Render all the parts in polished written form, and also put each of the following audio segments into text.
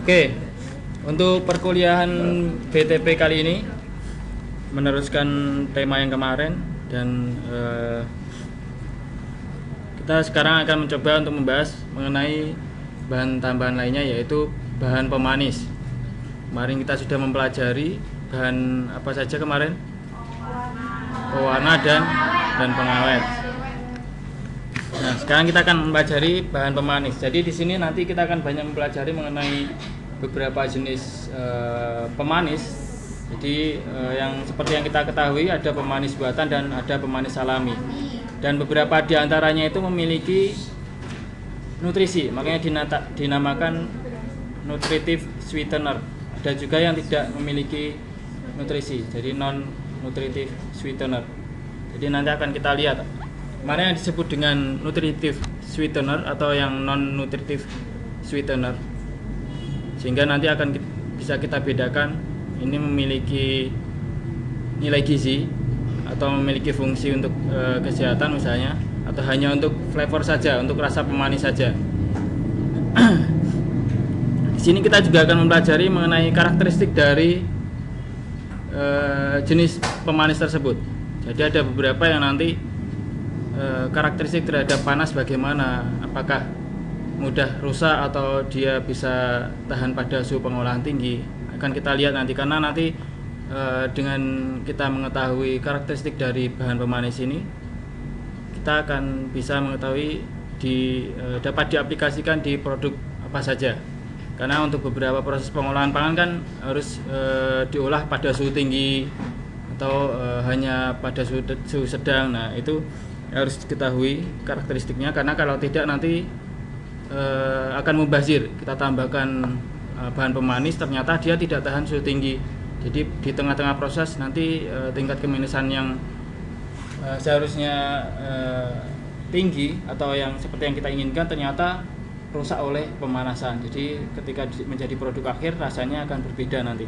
Oke, untuk perkuliahan BTP kali ini meneruskan tema yang kemarin dan kita sekarang akan mencoba untuk membahas mengenai bahan tambahan lainnya, yaitu bahan pemanis. Kemarin kita sudah mempelajari bahan apa saja kemarin? Pewarna dan pengawet. Nah, sekarang kita akan mempelajari bahan pemanis. Jadi di sini nanti kita akan banyak mempelajari mengenai beberapa jenis pemanis. Jadi yang seperti yang kita ketahui ada pemanis buatan dan ada pemanis alami. Dan beberapa di antaranya itu memiliki nutrisi, makanya dinamakan nutritive sweetener. Ada juga yang tidak memiliki nutrisi, jadi non nutritive sweetener. Jadi nanti akan kita lihat mana yang disebut dengan nutritive sweetener atau yang non nutritive sweetener, sehingga nanti akan bisa kita bedakan ini memiliki nilai gizi atau memiliki fungsi untuk kesehatan misalnya, atau hanya untuk flavor saja, untuk rasa pemanis saja. Di sini kita juga akan mempelajari mengenai karakteristik dari jenis pemanis tersebut. Jadi ada beberapa yang nanti karakteristik terhadap panas bagaimana, apakah mudah rusak atau dia bisa tahan pada suhu pengolahan tinggi, akan kita lihat nanti. Karena nanti dengan kita mengetahui karakteristik dari bahan pemanis ini, kita akan bisa mengetahui dapat diaplikasikan di produk apa saja. Karena untuk beberapa proses pengolahan pangan kan harus diolah pada suhu tinggi atau hanya pada suhu sedang. Nah, itu harus diketahui karakteristiknya, karena kalau tidak nanti akan mubazir. Kita tambahkan bahan pemanis, ternyata dia tidak tahan suhu tinggi. Jadi di tengah-tengah proses nanti tingkat kemanisan yang seharusnya tinggi atau yang seperti yang kita inginkan ternyata rusak oleh pemanasan. Jadi ketika menjadi produk akhir rasanya akan berbeda nanti.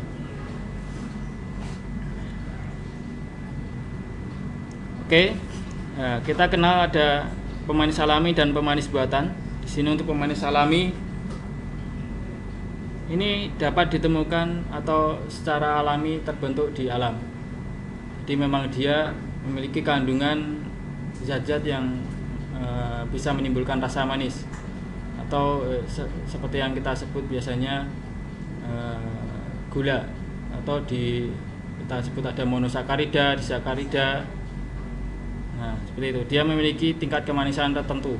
Oke, nah, kita kenal ada pemanis alami dan pemanis buatan. Di sini untuk pemanis alami ini dapat ditemukan atau secara alami terbentuk di alam. Jadi memang dia memiliki kandungan zat-zat yang bisa menimbulkan rasa manis, atau seperti yang kita sebut biasanya gula, atau kita sebut ada monosakarida, disakarida. Nah, seperti itu. Dia memiliki tingkat kemanisan tertentu.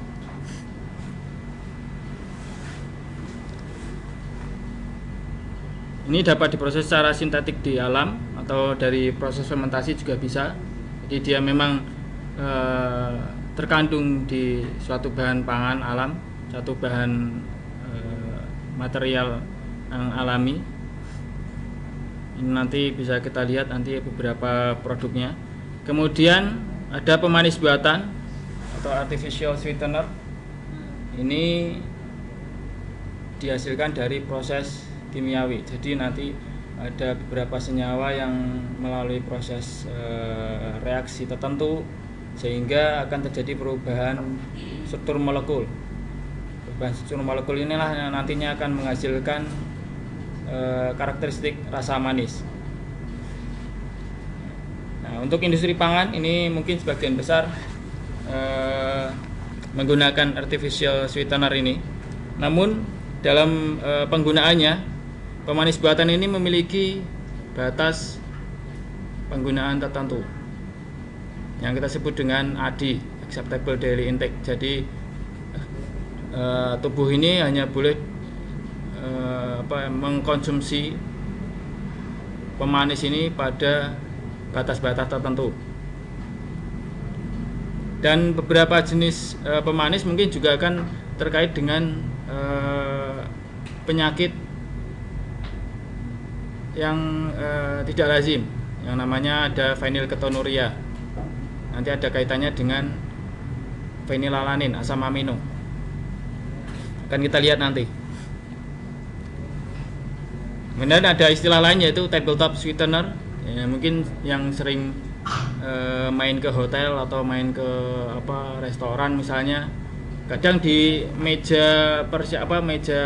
Ini dapat diproses secara sintetik di alam atau dari proses fermentasi juga bisa. Jadi dia memang terkandung di suatu bahan pangan alam, suatu bahan material yang alami. Ini nanti bisa kita lihat nanti beberapa produknya. Kemudian ada pemanis buatan atau artificial sweetener. Ini dihasilkan dari proses kimiawi. Jadi nanti ada beberapa senyawa yang melalui proses reaksi tertentu sehingga akan terjadi perubahan struktur molekul. Perubahan struktur molekul inilah yang nantinya akan menghasilkan karakteristik rasa manis. Nah, untuk industri pangan ini mungkin sebagian besar menggunakan artificial sweetener ini. Namun dalam penggunaannya, pemanis buatan ini memiliki batas penggunaan tertentu yang kita sebut dengan ADI, acceptable daily intake. Jadi tubuh ini hanya boleh mengkonsumsi pemanis ini pada batas-batas tertentu. Dan beberapa jenis pemanis mungkin juga akan terkait dengan penyakit yang tidak lazim, yang namanya ada phenylketonuria. Nanti ada kaitannya dengan phenylalanin, asam amino. Akan kita lihat nanti. Kemudian ada istilah lain yaitu tabletop sweetener. Ya, mungkin yang sering main ke hotel atau main ke restoran misalnya, Kadang di meja meja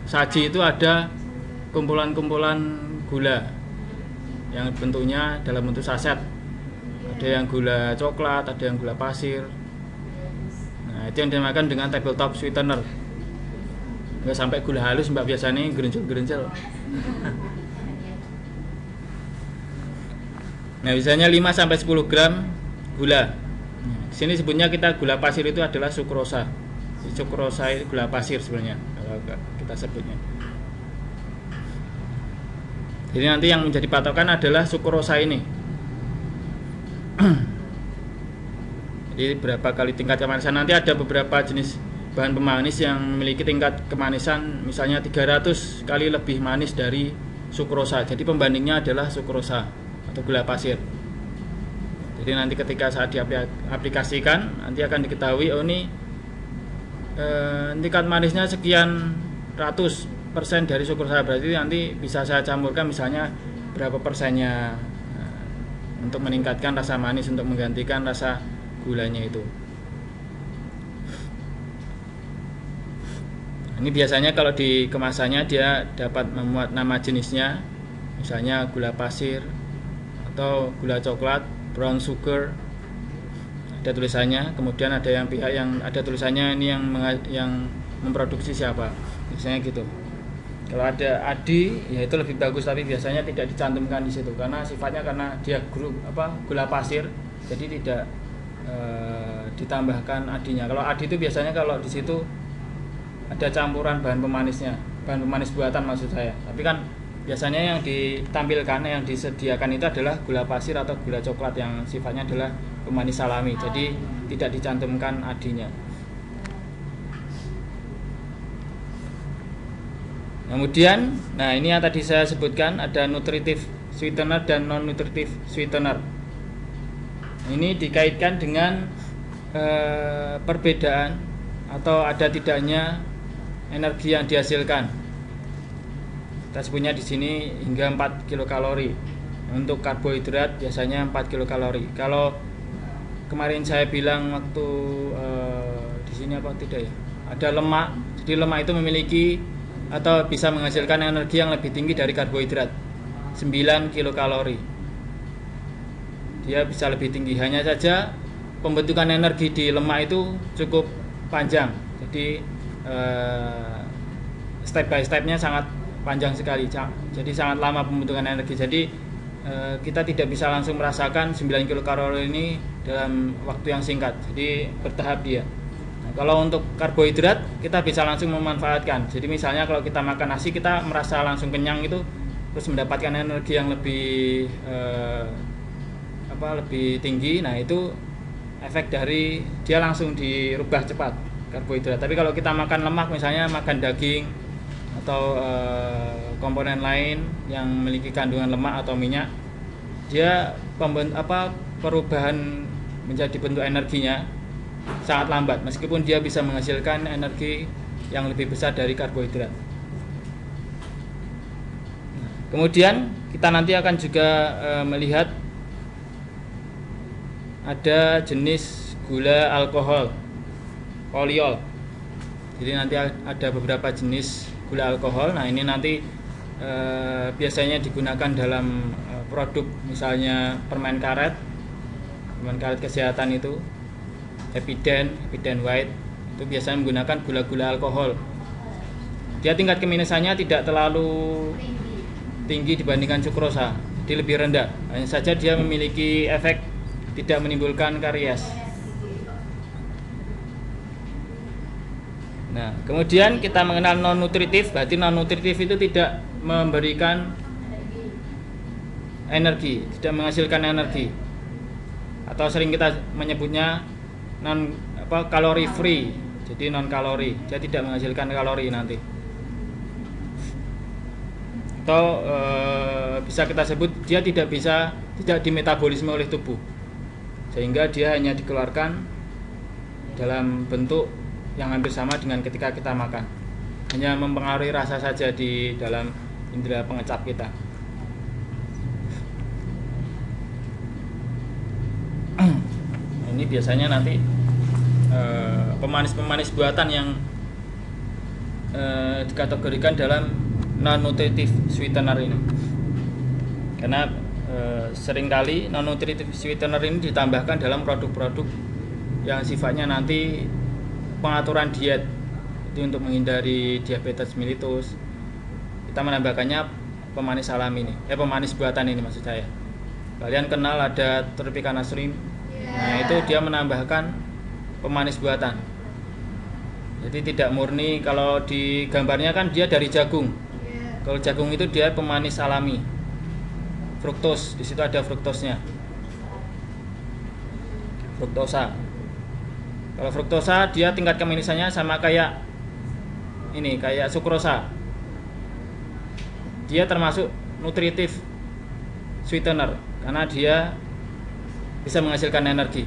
saji itu ada kumpulan-kumpulan gula yang bentuknya dalam bentuk saset. Ada yang gula coklat, ada yang gula pasir. Nah, itu yang dinamakan dengan tabletop sweetener. Nggak sampai gula halus mbak, biasanya gerencel-gerencel. Nah, biasanya 5 sampai 10 gram gula. Di sini sebutnya kita gula pasir itu adalah sukrosa. Sukrosa itu gula pasir sebenarnya kalau kita sebutnya. Jadi nanti yang menjadi patokan adalah sukrosa ini. Jadi berapa kali tingkat kemanisan, nanti ada beberapa jenis bahan pemanis yang memiliki tingkat kemanisan misalnya 300 kali lebih manis dari sukrosa. Jadi pembandingnya adalah sukrosa atau gula pasir. Jadi nanti ketika saat diaplikasikan nanti akan diketahui, oh ini tingkat manisnya sekian ratus persen dari sukrosa, berarti nanti bisa saya campurkan misalnya berapa persennya untuk meningkatkan rasa manis, untuk menggantikan rasa gulanya itu. Ini biasanya kalau di kemasannya dia dapat memuat nama jenisnya, misalnya gula pasir atau gula coklat, brown sugar, ada tulisannya. Kemudian ada yang pihak yang ada tulisannya ini yang memproduksi siapa, biasanya gitu. Kalau ada adi, ya itu lebih bagus, tapi biasanya tidak dicantumkan di situ karena sifatnya karena dia gula pasir, jadi tidak ditambahkan adinya. Kalau adi itu biasanya kalau di situ ada campuran bahan pemanisnya, bahan pemanis buatan maksud saya. Tapi kan biasanya yang ditampilkan, yang disediakan itu adalah gula pasir atau gula coklat yang sifatnya adalah pemanis alami, jadi tidak dicantumkan adinya. Kemudian, nah ini yang tadi saya sebutkan, ada nutritive sweetener dan non nutritive sweetener. Ini dikaitkan dengan perbedaan atau ada tidaknya energi yang dihasilkan. Kita sebutnya di sini hingga 4 kilokalori. Untuk karbohidrat biasanya 4 kilokalori. Kalau kemarin saya bilang waktu di sini apa tidak ya? Ada lemak. Jadi lemak itu memiliki atau bisa menghasilkan energi yang lebih tinggi dari karbohidrat, 9 kilokalori. Dia bisa lebih tinggi. Hanya saja pembentukan energi di lemak itu cukup panjang. Jadi step by stepnya sangat panjang sekali. Jadi sangat lama pembentukan energi. Jadi kita tidak bisa langsung merasakan 9 kilokalori ini dalam waktu yang singkat. Jadi bertahap dia. Nah, kalau untuk karbohidrat kita bisa langsung memanfaatkan. Jadi misalnya kalau kita makan nasi, kita merasa langsung kenyang itu, terus mendapatkan energi yang lebih lebih tinggi. Nah itu efek dari dia langsung dirubah cepat karbohidrat. Tapi kalau kita makan lemak, misalnya makan daging atau komponen lain yang memiliki kandungan lemak atau minyak, dia perubahan menjadi bentuk energinya sangat lambat, meskipun dia bisa menghasilkan energi yang lebih besar dari karbohidrat. Kemudian kita nanti akan juga melihat ada jenis gula alkohol, poliol. Jadi nanti ada beberapa jenis gula alkohol. Nah ini nanti biasanya digunakan dalam produk, misalnya permen karet kesehatan itu, Happyden White, itu biasanya menggunakan gula-gula alkohol. Dia tingkat kemanisannya tidak terlalu tinggi dibandingkan sukrosa, jadi lebih rendah. Hanya saja dia memiliki efek tidak menimbulkan karies. Nah, kemudian kita mengenal non nutritif. Berarti non nutritif itu tidak memberikan energi, tidak menghasilkan energi, atau sering kita menyebutnya kalori free. Jadi non kalori, dia tidak menghasilkan kalori nanti. Atau bisa kita sebut dia tidak dimetabolisme oleh tubuh, sehingga dia hanya dikeluarkan dalam bentuk yang hampir sama dengan ketika kita makan, hanya mempengaruhi rasa saja di dalam indera pengecap kita. Ini biasanya nanti pemanis-pemanis buatan yang dikategorikan dalam non-nutritive sweetener ini. Karena seringkali non-nutritive sweetener ini ditambahkan dalam produk-produk yang sifatnya nanti pengaturan diet, jadi untuk menghindari diabetes mellitus kita menambahkannya pemanis alami ini, pemanis buatan ini maksud saya. Kalian kenal ada Tropicana Shrimp, nah itu dia menambahkan pemanis buatan, jadi tidak murni. Kalau di gambarnya kan dia dari jagung, kalau jagung itu dia pemanis alami, fruktos, di situ ada fruktosnya, fruktosa. Kalau fruktosa dia tingkat kemanisannya sama kayak ini, kayak sukrosa. Dia termasuk nutritif sweetener karena dia bisa menghasilkan energi.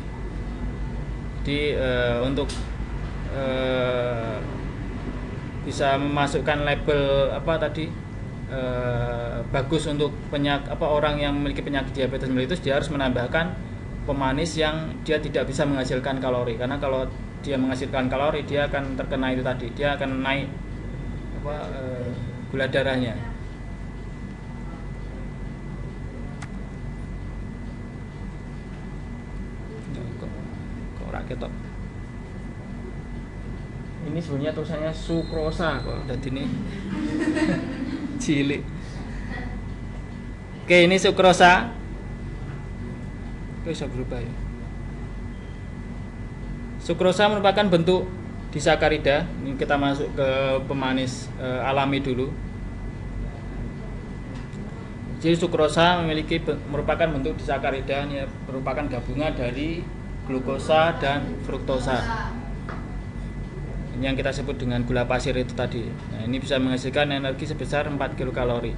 Jadi untuk bisa memasukkan label bagus untuk orang yang memiliki penyakit diabetes mellitus, dia harus menambahkan pemanis yang dia tidak bisa menghasilkan kalori, karena kalau dia menghasilkan kalori dia akan terkena itu tadi, dia akan naik gula darahnya. Kok raketok. Ini sebenarnya tulisannya sukrosa kok, jadi ini cilik. Oke, ini sukrosa. Bisa berubah ya. Sukrosa merupakan bentuk disakarida. Ini kita masuk ke pemanis alami dulu. Jadi sukrosa merupakan bentuk disakarida, ini merupakan gabungan dari glukosa dan fruktosa. Ini yang kita sebut dengan gula pasir itu tadi. Nah, ini bisa menghasilkan energi sebesar 4 kilokalori.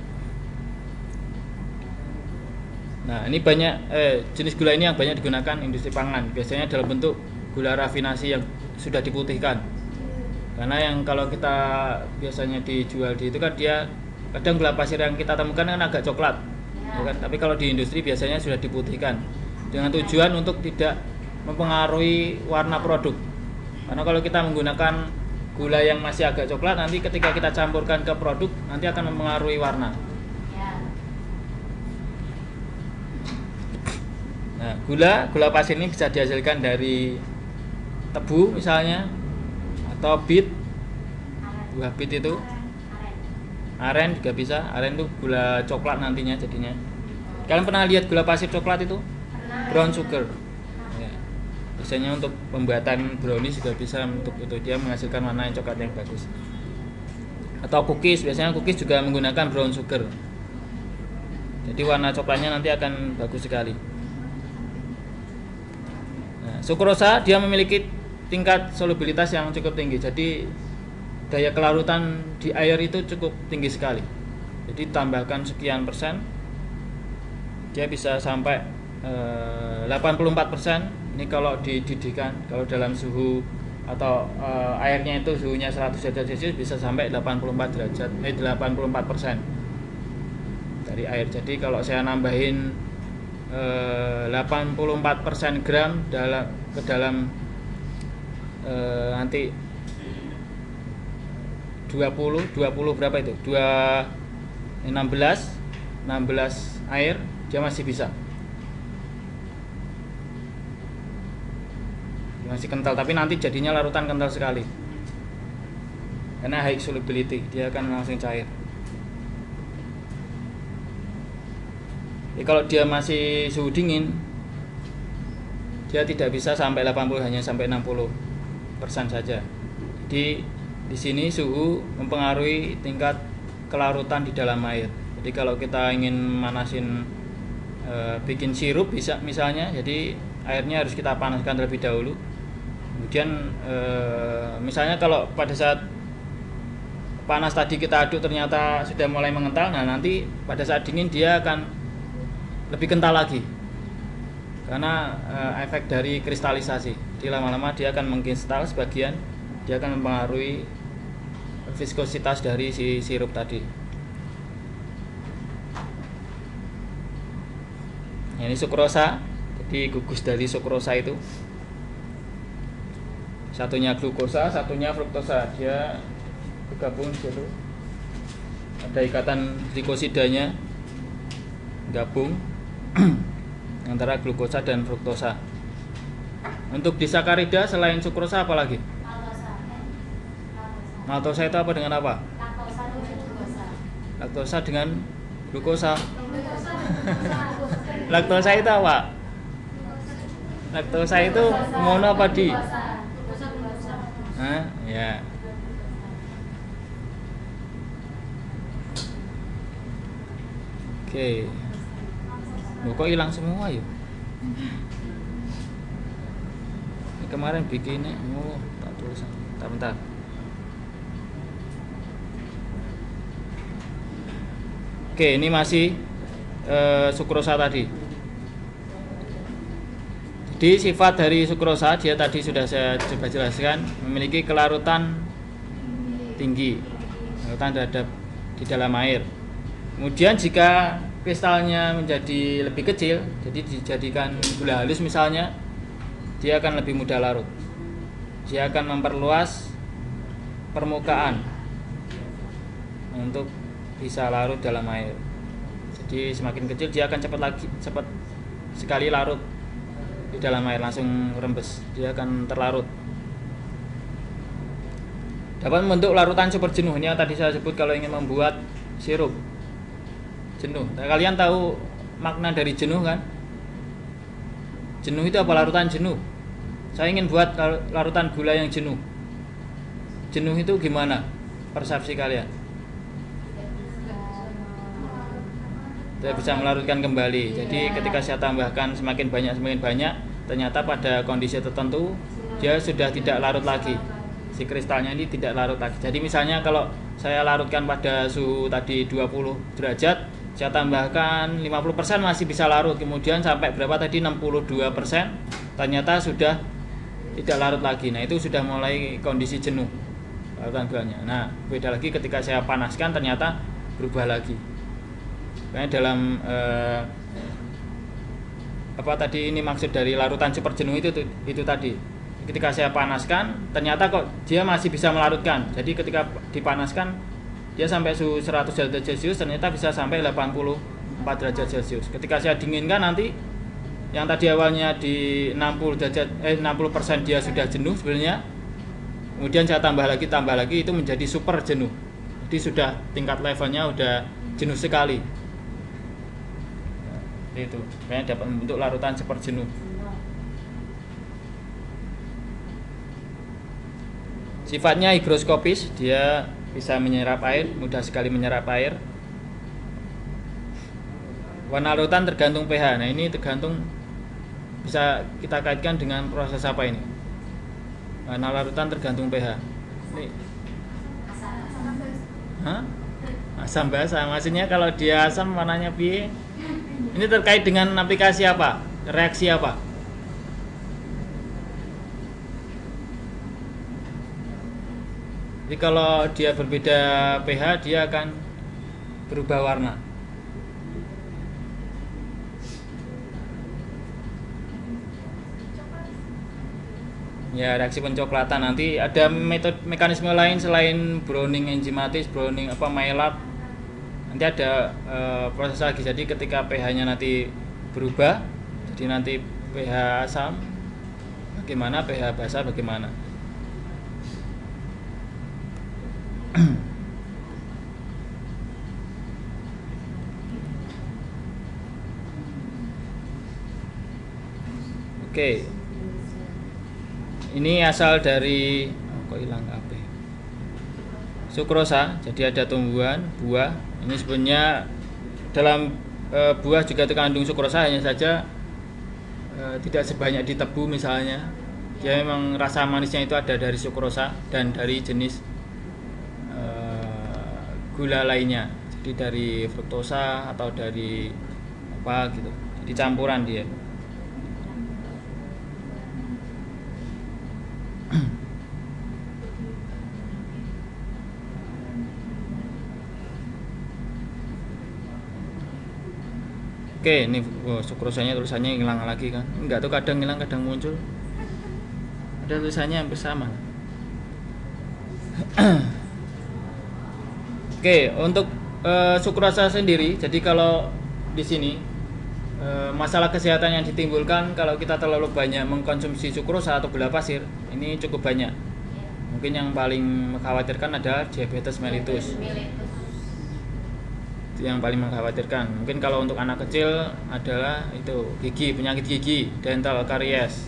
Nah, ini banyak jenis gula ini yang banyak digunakan industri pangan. Biasanya dalam bentuk gula rafinasi yang sudah diputihkan. Karena yang kalau kita biasanya dijual di itu kan dia kadang gula pasir yang kita temukan kan agak coklat, ya kan? Tapi kalau di industri biasanya sudah diputihkan dengan tujuan untuk tidak mempengaruhi warna produk. Karena kalau kita menggunakan gula yang masih agak coklat, nanti ketika kita campurkan ke produk nanti akan mempengaruhi warna. Nah, gula pasir ini bisa dihasilkan dari tebu misalnya, atau bit, buah bit itu, aren juga bisa. Aren itu gula coklat nantinya jadinya. Kalian pernah lihat gula pasir coklat itu? Brown sugar. Ya. Biasanya untuk pembuatan brownies juga bisa untuk itu, dia menghasilkan warna yang coklat yang bagus. Atau cookies, biasanya cookies juga menggunakan brown sugar. Jadi warna coklatnya nanti akan bagus sekali. Sukrosa dia memiliki tingkat solubilitas yang cukup tinggi, jadi daya kelarutan di air itu cukup tinggi sekali. Jadi tambahkan sekian persen, dia bisa sampai 84%. Ini kalau dididihkan, kalau dalam suhu atau airnya itu suhunya 100 derajat Celcius bisa sampai 84 derajat, 84% dari air. Jadi kalau saya nambahin 84% gram ke dalam nanti 20 berapa itu? 16 air, dia masih bisa. Masih kental, tapi nanti jadinya larutan kental sekali. Karena high solubility, dia akan langsung cair. Jadi kalau dia masih suhu dingin, dia tidak bisa sampai 80, hanya sampai 60% saja. Jadi di sini suhu mempengaruhi tingkat kelarutan di dalam air. Jadi kalau kita ingin manasin bikin sirup bisa misalnya, jadi airnya harus kita panaskan terlebih dahulu. Kemudian misalnya kalau pada saat panas tadi kita aduk ternyata sudah mulai mengental, nah nanti pada saat dingin dia akan lebih kental lagi karena efek dari kristalisasi. Jadi lama-lama dia akan mengkristal sebagian, dia akan mempengaruhi viskositas dari si sirup tadi. Ini sukrosa, jadi gugus dari sukrosa itu. Satunya glukosa, satunya fruktosa. Dia bergabung di situ. Ada ikatan glikosidanya gabung antara glukosa dan fruktosa. Untuk disakarida selain sukrosa apa lagi? Maltosa itu apa dengan apa? Laktosa dengan glukosa. Laktosa itu apa? Laktosa itu mono apa di? Hah? Ya. Oke. Loh, kok hilang semua ya? Ini kemarin bikinnya, tak tulis. Bentar. Oke, ini masih sukrosa tadi. Jadi sifat dari sukrosa, dia tadi sudah saya coba jelaskan, memiliki kelarutan tinggi, kelarutan terhadap di dalam air. Kemudian jika kristalnya menjadi lebih kecil, jadi dijadikan gula halus misalnya, dia akan lebih mudah larut. Dia akan memperluas permukaan untuk bisa larut dalam air. Jadi semakin kecil dia akan cepat sekali larut di dalam air, langsung rembes, dia akan terlarut. Dapat membentuk larutan super jenuh. Ini yang tadi saya sebut kalau ingin membuat sirup jenuh. Nah, kalian tahu makna dari jenuh kan? Jenuh itu apa? Larutan jenuh. Saya ingin buat larutan gula yang jenuh. Jenuh itu gimana persepsi kalian? Tidak bisa melarutkan kembali. Jadi ketika saya tambahkan semakin banyak, ternyata pada kondisi tertentu dia sudah tidak larut lagi. Si kristalnya ini tidak larut lagi. Jadi misalnya kalau saya larutkan pada suhu tadi 20 derajat, saya tambahkan 50% masih bisa larut. Kemudian sampai berapa tadi? 62%, ternyata sudah tidak larut lagi. Nah, itu sudah mulai kondisi jenuh larutan gulanya. Nah, beda lagi ketika saya panaskan, ternyata berubah lagi. Karena dalam apa tadi ini maksud dari larutan super jenuh itu tadi. Ketika saya panaskan, ternyata kok dia masih bisa melarutkan. Jadi ketika dipanaskan, dia sampai suhu 100 derajat Celcius, ternyata bisa sampai 84 derajat Celcius. Ketika saya dinginkan nanti, yang tadi awalnya di 60% dia sudah jenuh sebenarnya. Kemudian saya tambah lagi, itu menjadi super jenuh. Jadi sudah tingkat levelnya udah jenuh sekali. Itu makanya dapat membentuk larutan super jenuh. Sifatnya higroskopis, dia bisa menyerap air, mudah sekali menyerap air. Warna larutan tergantung pH. Nah, ini tergantung, bisa kita kaitkan dengan proses apa ini? Warna larutan tergantung pH. Ini asam basa. Maksudnya kalau dia asam warnanya piye? Ini terkait dengan aplikasi apa? Reaksi apa? Jadi kalau dia berbeda pH, dia akan berubah warna. Ya, reaksi pencoklatan. Nanti ada mekanisme lain selain browning enzimatis, browning Maillard. Nanti ada proses lagi. Jadi ketika pH-nya nanti berubah, jadi nanti pH asam bagaimana, pH basa bagaimana. Oke. Ini asal dari kok hilang kabeh. Sukrosa, jadi ada tumbuhan, buah. Ini sebenarnya dalam buah juga terkandung sukrosa, hanya saja tidak sebanyak di tebu misalnya. Dia memang rasa manisnya itu ada dari sukrosa dan dari jenis gula lainnya. Jadi dari fruktosa atau dari apa gitu. Jadi campuran dia. Oke, ini sukrosanya tulisannya hilang lagi kan? Enggak tuh, kadang hilang kadang muncul. padahal tulisannya hampir sama. Oke, untuk sukrosa sendiri, jadi kalau di sini masalah kesehatan yang ditimbulkan kalau kita terlalu banyak mengkonsumsi sukrosa atau gula pasir, ini cukup banyak. Mungkin yang paling mengkhawatirkan adalah diabetes mellitus. Itu yang paling mengkhawatirkan. Mungkin kalau untuk anak kecil adalah itu gigi, penyakit gigi, dental karies.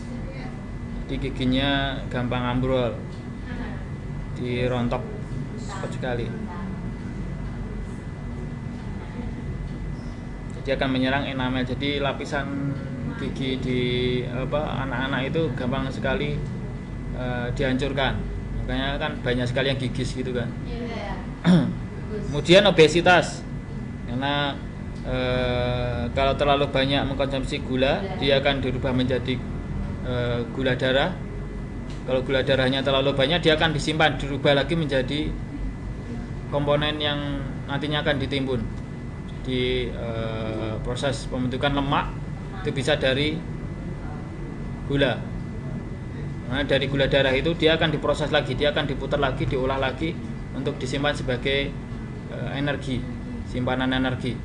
Jadi giginya gampang ambrol, dirontok cepat sekali. Jadi akan menyerang enamel. Jadi lapisan gigi di anak-anak itu gampang sekali dihancurkan. Makanya kan banyak sekali yang gigis gitu kan. Kemudian obesitas, karena kalau terlalu banyak mengkonsumsi gula, dia akan dirubah menjadi gula darah. Kalau gula darahnya terlalu banyak, dia akan disimpan, dirubah lagi menjadi komponen yang nantinya akan ditimbun. Di proses pembentukan lemak itu bisa dari gula. Nah, dari gula darah itu dia akan diproses lagi, dia akan diputar lagi, diolah lagi untuk disimpan sebagai energi, simpanan energi.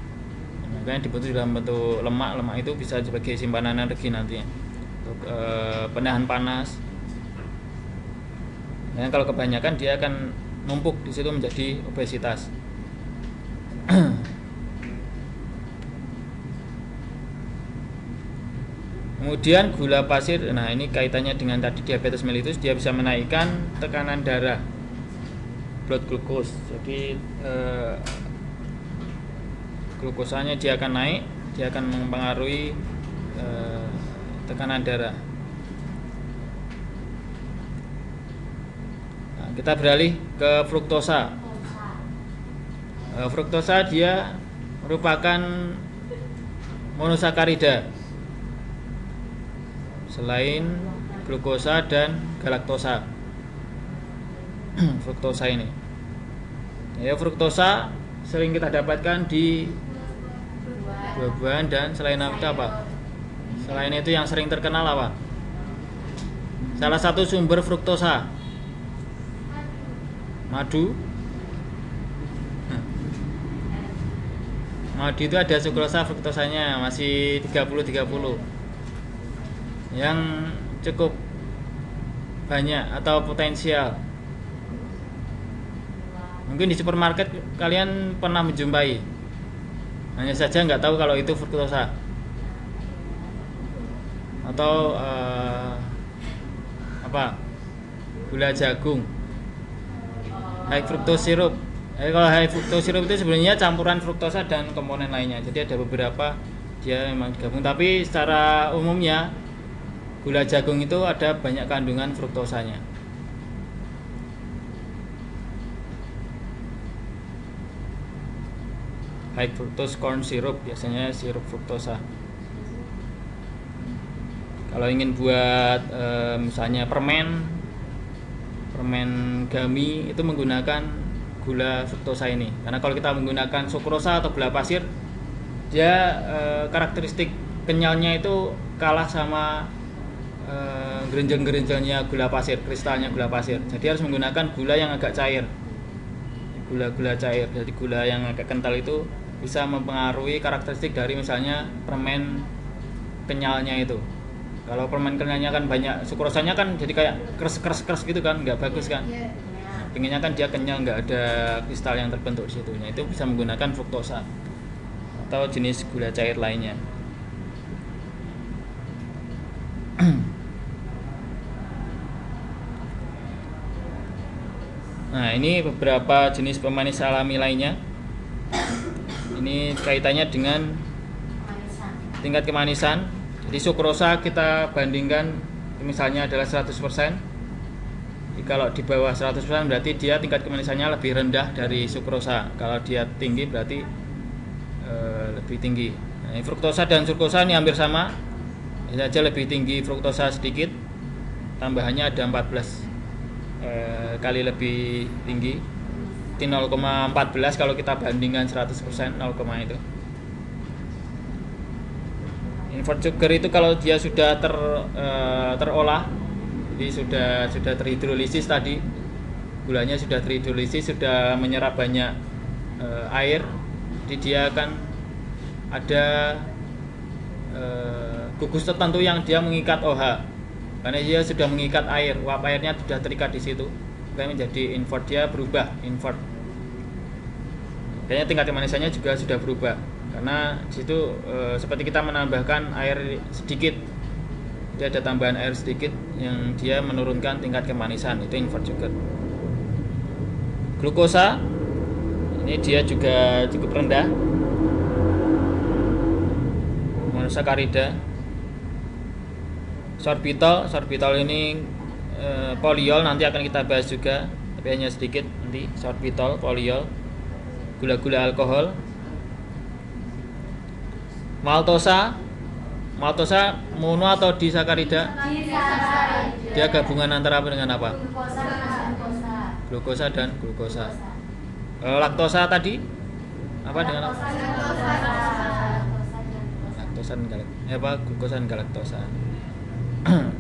Makanya dibentuk dalam bentuk lemak. Lemak itu bisa sebagai simpanan energi nantinya untuk penahan panas. Dan kalau kebanyakan dia akan numpuk di situ menjadi obesitas. Kemudian gula pasir, nah ini kaitannya dengan tadi diabetes mellitus, dia bisa menaikkan tekanan darah, blood glucose. Jadi glukosanya dia akan naik, dia akan mempengaruhi tekanan darah. Nah, kita beralih ke fruktosa. Fruktosa dia merupakan monosakarida selain glukosa dan galaktosa. Fruktosa ini, ya, fruktosa sering kita dapatkan di buah-buahan dan selain itu apa? Selain itu yang sering terkenal apa? Salah satu sumber fruktosa, madu. Madu itu ada sukrosa, fruktosanya masih 30-30. Yang cukup banyak atau potensial. Mungkin di supermarket kalian pernah menjumpai, hanya saja nggak tahu kalau itu fruktosa atau gula jagung, high fructose syrup. Kalau high fructose syrup itu sebenarnya campuran fruktosa dan komponen lainnya. Jadi ada beberapa dia memang digabung, tapi secara umumnya gula jagung itu ada banyak kandungan fruktosanya. High fructose corn syrup biasanya sirup fruktosa. Kalau ingin buat misalnya permen gummy itu menggunakan gula fruktosa ini. Karena kalau kita menggunakan sukrosa atau gula pasir, dia karakteristik kenyalnya itu kalah sama gerenjang-gerenjangnya gula pasir, kristalnya gula pasir. Jadi harus menggunakan gula yang agak cair, gula-gula cair. Jadi gula yang agak kental itu bisa mempengaruhi karakteristik dari misalnya permen kenyalnya itu. Kalau permen kenyalnya kan banyak sukrosanya kan jadi kayak keras gitu kan, nggak bagus kan. Nah, pengennya kan dia kenyal, nggak ada kristal yang terbentuk di situ. Nah, itu bisa menggunakan fruktosa atau jenis gula cair lainnya. Nah, ini beberapa jenis pemanis alami lainnya. Ini kaitannya dengan tingkat kemanisan. Jadi sukrosa kita bandingkan misalnya adalah 100%. Jadi kalau di bawah 100% berarti dia tingkat kemanisannya lebih rendah dari sukrosa. Kalau dia tinggi berarti lebih tinggi. Nah, fruktosa dan sukrosa ini hampir sama. Saja lebih tinggi fruktosa sedikit. Tambahannya ada 14 kali lebih tinggi, 0,14 kalau kita bandingkan 100%, 0, itu. Invert sugar itu kalau dia sudah terolah Jadi sudah terhidrolisis tadi, gulanya sudah terhidrolisis, sudah menyerap banyak air. Jadi dia akan ada gugus tertentu yang dia mengikat OH, karena dia sudah mengikat air, uap airnya sudah terikat di situ, makanya menjadi invert, dia berubah invert. Kayaknya tingkat kemanisannya juga sudah berubah karena di situ seperti kita menambahkan air sedikit, dia ada tambahan air sedikit yang dia menurunkan tingkat kemanisan, itu invert juga. Glukosa ini dia juga cukup rendah, monosakarida. Sorbitol ini poliol, nanti akan kita bahas juga, tapi hanya sedikit nanti. Sorbitol, poliol, gula-gula alkohol. Maltosa mono atau disakarida? Dia gabungan antara apa dengan apa? Glukosa dan glukosa. Laktosa tadi apa dengan apa? Laktosa glukosa dan galaktosa.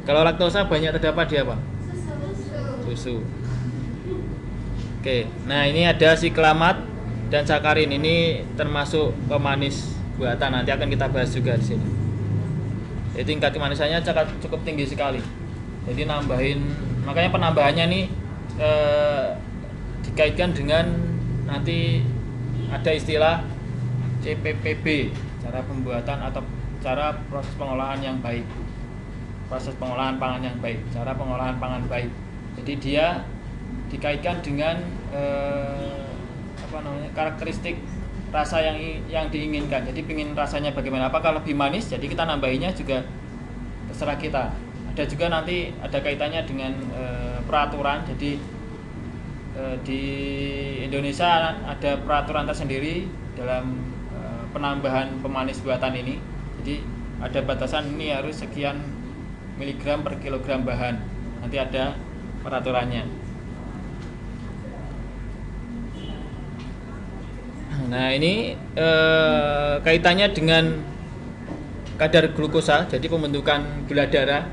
Kalau laktosa banyak terdapat di apa? Susu. Oke, nah ini ada siklamat dan sakarin, ini termasuk pemanis buatan, nanti akan kita bahas juga di sini. Jadi tingkat kemanisannya cukup tinggi sekali. Jadi makanya penambahannya ini dikaitkan dengan nanti ada istilah CPPB, cara pembuatan atau cara proses pengolahan yang baik. Proses pengolahan pangan yang baik, cara pengolahan pangan baik. Jadi dia dikaitkan dengan karakteristik rasa yang diinginkan. Jadi pingin rasanya bagaimana, apakah lebih manis, jadi kita nambahinnya juga terserah kita. Ada juga nanti ada kaitannya dengan peraturan. Jadi di Indonesia ada peraturan tersendiri dalam penambahan pemanis buatan ini. Jadi ada batasan, ini harus sekian miligram per kilogram bahan, nanti ada peraturannya. Nah ini kaitannya dengan kadar glukosa, jadi pembentukan gula darah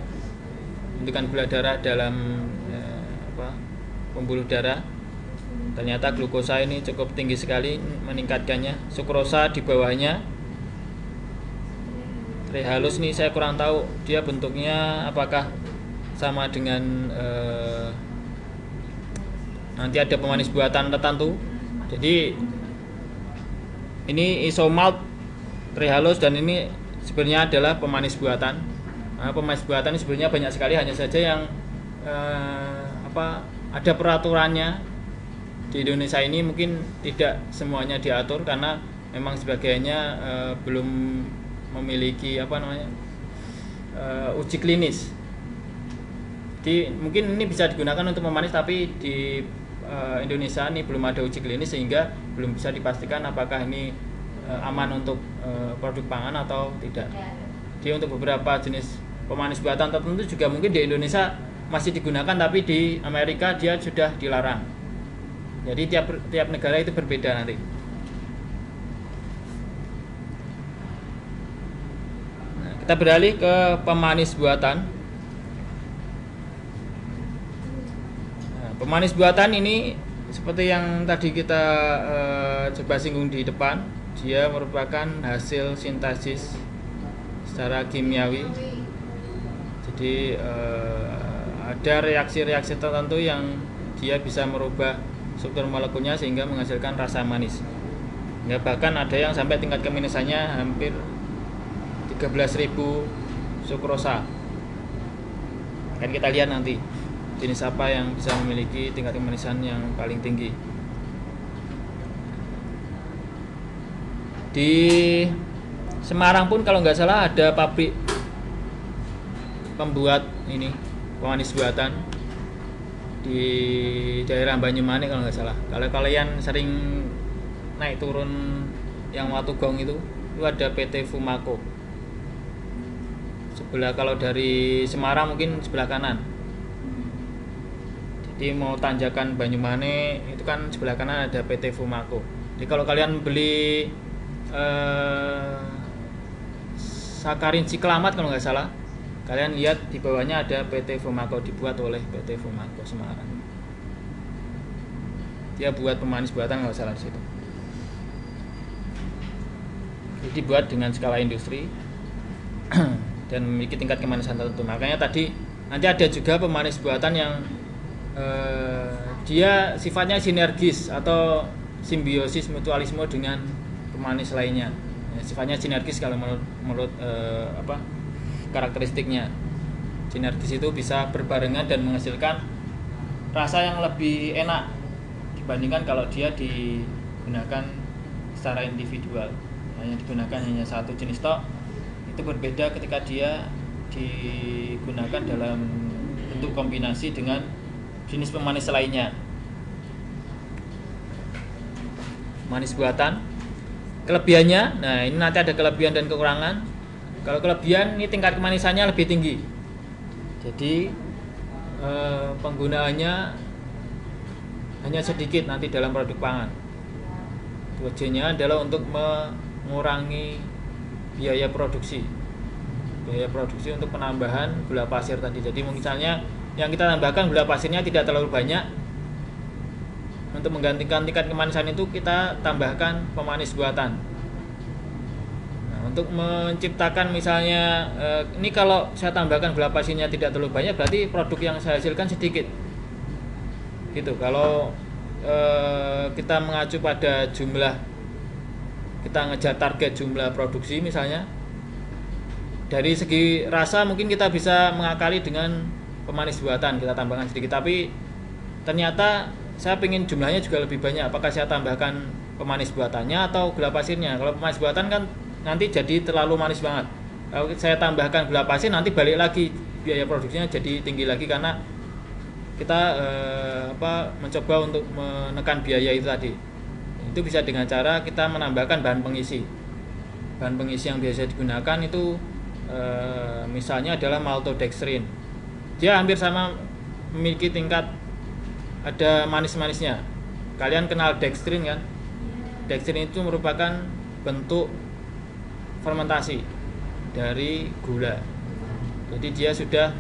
dalam pembuluh darah. Ternyata glukosa ini cukup tinggi sekali meningkatkannya, sukrosa di bawahnya. Trehalus nih saya kurang tahu dia bentuknya apakah sama dengan nanti ada pemanis buatan tertentu. Jadi ini isomalt, trehalus, dan ini sebenarnya adalah pemanis buatan. Nah, pemanis buatan ini sebenarnya banyak sekali, hanya saja yang ada peraturannya. Di Indonesia ini mungkin tidak semuanya diatur karena memang sebagainya belum memiliki uji klinis. Jadi mungkin ini bisa digunakan untuk memanis, tapi di Indonesia ini belum ada uji klinis sehingga belum bisa dipastikan apakah ini aman untuk produk pangan atau tidak. Jadi untuk beberapa jenis pemanis buatan tertentu juga mungkin di Indonesia masih digunakan, tapi di Amerika dia sudah dilarang. Jadi tiap negara itu berbeda nanti. Nah, kita beralih ke pemanis buatan. Nah, pemanis buatan ini seperti yang tadi kita coba singgung di depan, dia merupakan hasil sintesis secara kimiawi. Jadi ada reaksi-reaksi tertentu yang dia bisa merubah struktur molekulnya sehingga menghasilkan rasa manis. Ya, bahkan ada yang sampai tingkat kemanisannya hampir 13.000 sukrosa. Akan kita lihat nanti jenis apa yang bisa memiliki tingkat kemanisan yang paling tinggi. Di Semarang pun kalau nggak salah ada pabrik pembuat ini pemanis buatan di daerah Banyumanik kalau nggak salah. Kalau kalian sering naik turun yang Watugong itu ada PT Fumaco. Sebelah, kalau dari Semarang mungkin sebelah kanan. Jadi mau tanjakan Banyumanik itu kan sebelah kanan ada PT Fumaco. Jadi kalau kalian beli sakarin siklamat kalau nggak salah, Kalian lihat di bawahnya ada PT Fomako, dibuat oleh PT Fomako Semarang. Dia buat pemanis buatan kalau salah di situ. Jadi dibuat dengan skala industri dan memiliki tingkat kemanisan tertentu. Makanya tadi nanti ada juga pemanis buatan yang dia sifatnya sinergis atau simbiosis mutualisme dengan pemanis lainnya. Sifatnya sinergis kalau menurut karakteristiknya. Sinergis itu bisa berbarengan dan menghasilkan rasa yang lebih enak dibandingkan kalau dia digunakan secara individual. Hanya digunakan hanya satu jenis tok, itu berbeda ketika dia digunakan dalam bentuk kombinasi dengan jenis pemanis lainnya. Manis buatan, kelebihannya, nah ini nanti ada kelebihan dan kekurangan. Kalau kelebihan ini tingkat kemanisannya lebih tinggi, jadi penggunaannya hanya sedikit nanti dalam produk pangan. Tujuannya adalah untuk mengurangi biaya produksi untuk penambahan gula pasir tadi. Jadi misalnya yang kita tambahkan gula pasirnya tidak terlalu banyak, untuk menggantikan tingkat kemanisan itu kita tambahkan pemanis buatan. Nah, untuk menciptakan misalnya ini kalau saya tambahkan gula pasirnya tidak terlalu banyak, berarti produk yang saya hasilkan sedikit gitu. Kalau kita mengacu pada jumlah, kita ngejar target jumlah produksi misalnya, dari segi rasa mungkin kita bisa mengakali dengan pemanis buatan, kita tambahkan sedikit, tapi ternyata saya ingin jumlahnya juga lebih banyak. Apakah saya tambahkan pemanis buatannya atau gula pasirnya? Kalau pemanis buatan kan nanti jadi terlalu manis banget. Kalau saya tambahkan gula pasir nanti balik lagi biaya produksinya jadi tinggi lagi, karena kita mencoba untuk menekan biaya itu tadi. Itu bisa dengan cara kita menambahkan bahan pengisi. Bahan pengisi yang biasa digunakan itu misalnya adalah maltodextrin. Dia hampir sama, memiliki tingkat, ada manis-manisnya. Kalian kenal dextrin kan? Dextrin itu merupakan bentuk fermentasi dari gula. Jadi dia sudah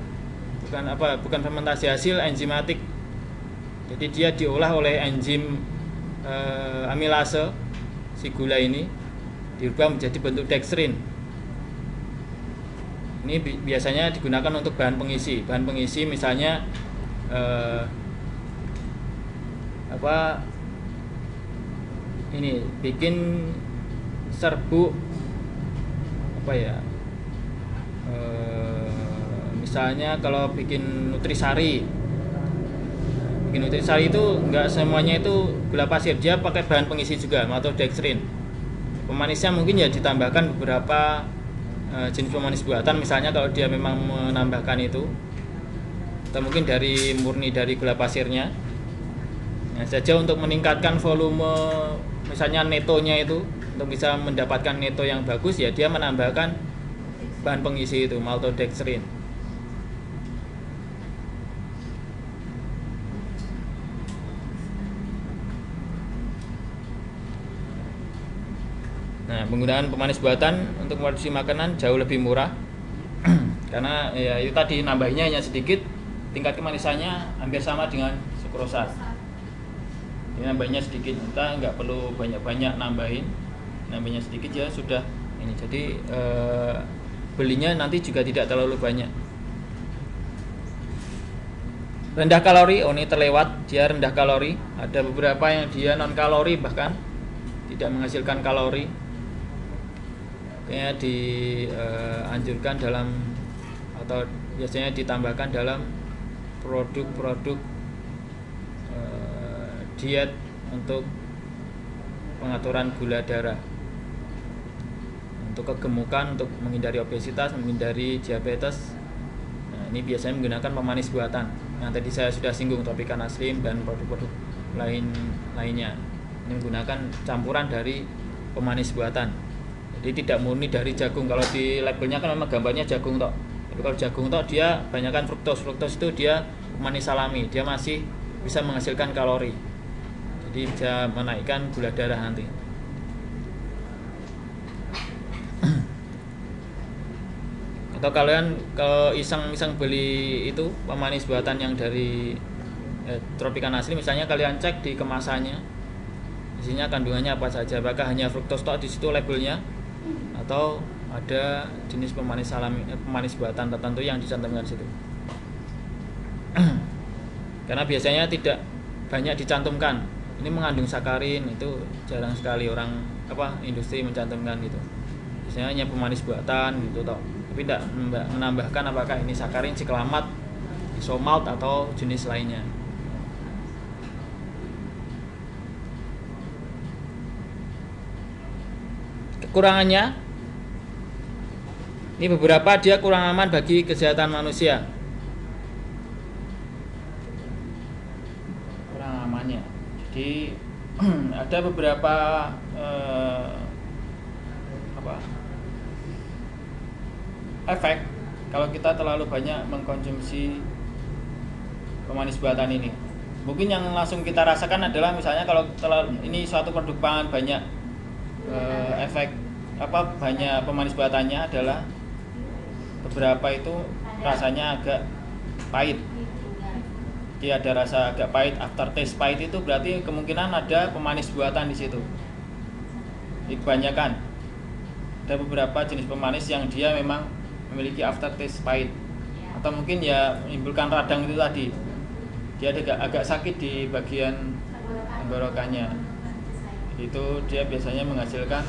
bukan fermentasi hasil enzimatik. Jadi dia diolah oleh enzim amilase si gula ini, dirubah menjadi bentuk dextrin. Ini biasanya digunakan untuk bahan pengisi. Bahan pengisi misalnya ini bikin serbuk misalnya kalau bikin nutrisari itu enggak semuanya itu gula pasir, dia pakai bahan pengisi juga, maltodextrin. Pemanisnya mungkin ya ditambahkan beberapa jenis pemanis buatan, misalnya kalau dia memang menambahkan itu, atau mungkin murni dari gula pasirnya. Nah, saja untuk meningkatkan volume misalnya netonya itu, untuk bisa mendapatkan neto yang bagus, ya dia menambahkan bahan pengisi itu, maltodextrin. Nah, penggunaan pemanis buatan untuk produksi makanan jauh lebih murah karena ya itu tadi, nambahnya hanya sedikit, tingkat kemanisannya hampir sama dengan sukrosa. Ini nambahnya sedikit, kita nggak perlu banyak-banyak nambahnya sedikit ya sudah ini. Jadi belinya nanti juga tidak terlalu banyak. Rendah kalori, ini terlewat, dia rendah kalori. Ada beberapa yang dia non kalori, bahkan tidak menghasilkan kalori. Kayaknya dianjurkan dalam, atau biasanya ditambahkan dalam produk-produk diet untuk pengaturan gula darah, untuk kegemukan, untuk menghindari obesitas, menghindari diabetes. Nah, ini biasanya menggunakan pemanis buatan. Yang tadi saya sudah singgung, Tropicana Slim dan produk-produk lainnya. Ini menggunakan campuran dari pemanis buatan. Jadi tidak murni dari jagung. Kalau di labelnya kan memang gambarnya jagung tok. Tapi kalau jagung tok dia banyakkan fruktos. Fruktos itu dia pemanis alami, dia masih bisa menghasilkan kalori. Jadi bisa menaikkan gula darah nanti. Atau kalian kalau iseng-iseng beli itu pemanis buatan yang dari Tropicana asli, misalnya kalian cek di kemasannya, isinya kandungannya apa saja, apakah hanya fruktos tok di situ labelnya, atau ada jenis pemanis alami, pemanis buatan tertentu yang dicantumkan di situ. Karena biasanya tidak banyak dicantumkan. Ini mengandung sakarin, itu jarang sekali orang industri mencantumkan gitu. Biasanya hanya pemanis buatan gitu toh. Tapi tidak menambahkan apakah ini sakarin, siklamat, isomalt atau jenis lainnya. Kekurangannya, ini beberapa dia kurang aman bagi kesehatan manusia. Kurang amannya. Jadi ada beberapa efek kalau kita terlalu banyak mengkonsumsi pemanis buatan ini. Mungkin yang langsung kita rasakan adalah misalnya kalau ini suatu produk pangan banyak efek banyak pemanis buatannya adalah beberapa itu rasanya agak pahit. Dia ada rasa agak pahit, aftertaste pahit, itu berarti kemungkinan ada pemanis buatan di situ. Kebanyakan ada beberapa jenis pemanis yang dia memang memiliki aftertaste pahit, atau mungkin ya menimbulkan radang itu tadi. Dia agak sakit di bagian tenggorokannya. Itu dia biasanya menghasilkan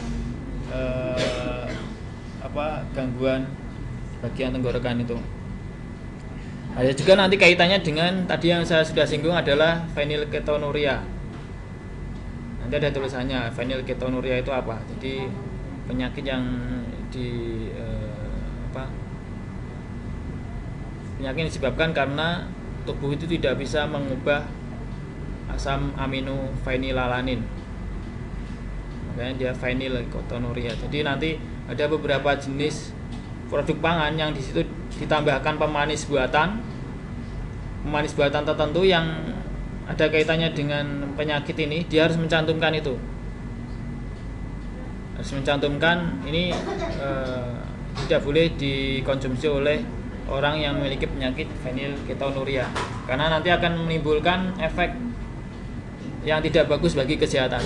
gangguan bagian tenggorokan itu. Ada juga nanti kaitannya dengan tadi yang saya sudah singgung adalah phenylketonuria. Nanti ada tulisannya phenylketonuria itu apa. Jadi penyakit yang penyakit yang disebabkan karena tubuh itu tidak bisa mengubah asam amino phenylalanin. Makanya dia phenylketonuria. Jadi nanti ada beberapa jenis produk pangan yang di situ ditambahkan pemanis buatan tertentu yang ada kaitannya dengan penyakit ini, dia harus mencantumkan itu. Harus mencantumkan ini tidak boleh dikonsumsi oleh orang yang memiliki penyakit phenylketonuria, karena nanti akan menimbulkan efek yang tidak bagus bagi kesehatan.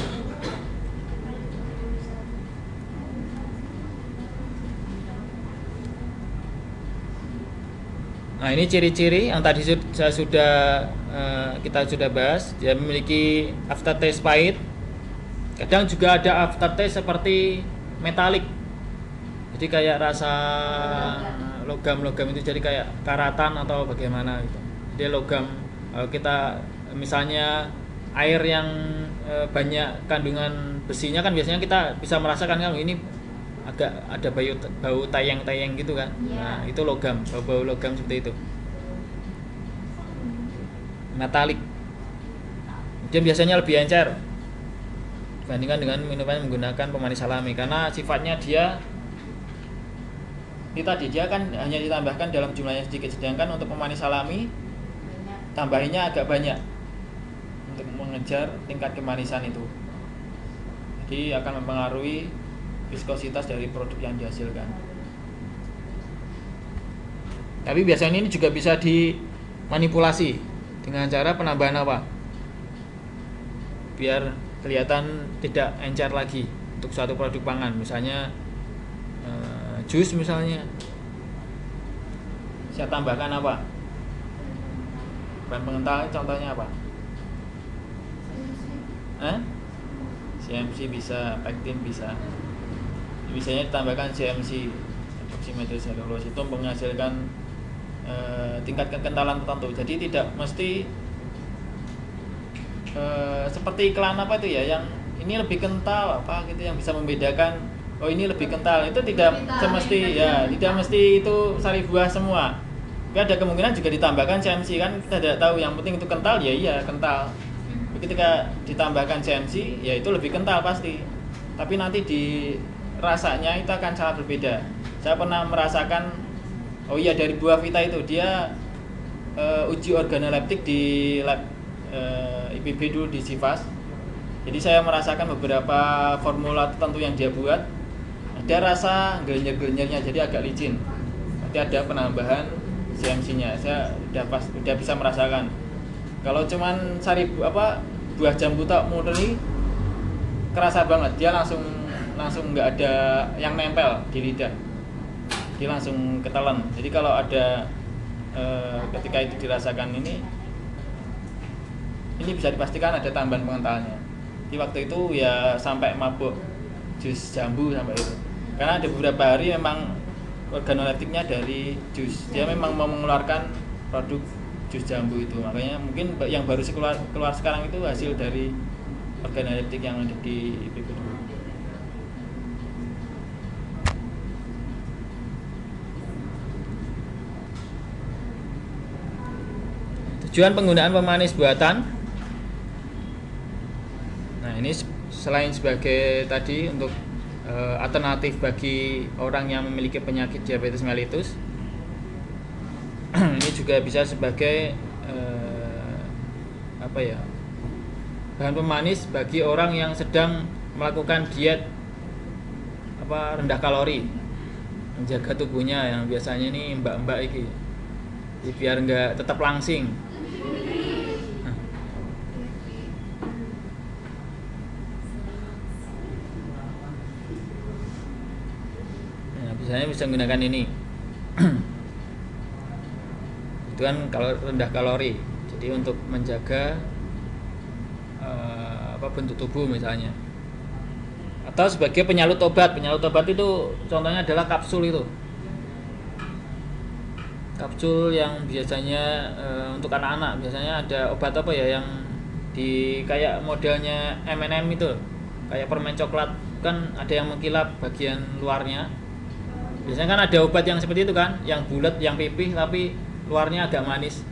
Nah, ini ciri-ciri yang tadi kita sudah bahas. Dia memiliki aftertaste pahit. Kadang juga ada aftertaste seperti metalik. Jadi kayak rasa logam-logam itu, jadi kayak karatan atau bagaimana gitu. Dia logam. Kita misalnya air yang banyak kandungan besinya kan biasanya kita bisa merasakan kan ini agak ada bau tayang-tayang gitu kan. Nah, itu logam, bau logam seperti itu. Metalik. Dia biasanya lebih encer dibandingkan dengan minuman menggunakan pemanis alami, karena sifatnya dia ini tadi dia kan hanya ditambahkan dalam jumlahnya sedikit, sedangkan untuk pemanis alami tambahinnya agak banyak untuk mengejar tingkat kemanisan itu. Jadi akan mempengaruhi viskositas dari produk yang dihasilkan. Tapi biasanya ini juga bisa dimanipulasi dengan cara penambahan apa? Biar kelihatan tidak encer lagi untuk suatu produk pangan, misalnya jus misalnya. Saya tambahkan apa? Bahan pengental contohnya apa? CMC bisa, pektin bisa. Biasanya ditambahkan CMC, oximeter selulose, itu menghasilkan tingkat kekentalan tertentu. Jadi tidak mesti seperti iklan apa itu ya, yang ini lebih kental apa gitu, yang bisa membedakan oh ini lebih kental. Itu tidak semesti ya, tidak mesti itu sari buah semua. Tapi ada kemungkinan juga ditambahkan CMC, kan kita tidak tahu, yang penting itu kental ya iya kental. Ketika ditambahkan CMC ya itu lebih kental pasti. Tapi nanti di rasanya itu akan sangat berbeda. Saya pernah merasakan, oh iya, dari buah vita itu dia uji organoleptik di lab IPB dulu di Sivas. Jadi saya merasakan beberapa formula tertentu yang dia buat, ada rasa gelnyir-gelnyirnya, jadi agak licin. berarti ada penambahan CMC-nya. Saya udah bisa merasakan. Kalau cuman buah jambu tok murni kerasa banget, dia langsung nggak ada yang nempel di lidah, dia langsung ketelan. Jadi kalau ada ketika itu dirasakan ini bisa dipastikan ada tambahan pengentalnya. Di waktu itu ya sampai mabuk jus jambu sampai itu, karena ada beberapa hari memang organoleptiknya dari jus, dia memang mau mengeluarkan produk jus jambu itu, makanya mungkin yang baru keluar sekarang itu hasil dari organoleptik yang ada di IPB. Tujuan penggunaan pemanis buatan. Nah, ini selain sebagai tadi untuk alternatif bagi orang yang memiliki penyakit diabetes mellitus, ini juga bisa sebagai bahan pemanis bagi orang yang sedang melakukan diet rendah kalori, menjaga tubuhnya yang biasanya ini mbak-mbak ini, biar nggak tetap langsing. Nah, biasanya bisa menggunakan ini. Itu kan kalau rendah kalori, jadi untuk menjaga bentuk tubuh misalnya, atau sebagai penyalut obat itu contohnya adalah kapsul itu, kapsul yang biasanya untuk anak-anak, biasanya ada obat yang di kayak modelnya M&M itu, kayak permen coklat kan, ada yang mengkilap bagian luarnya. Biasanya kan ada obat yang seperti itu kan, yang bulat, yang pipih tapi luarnya agak manis.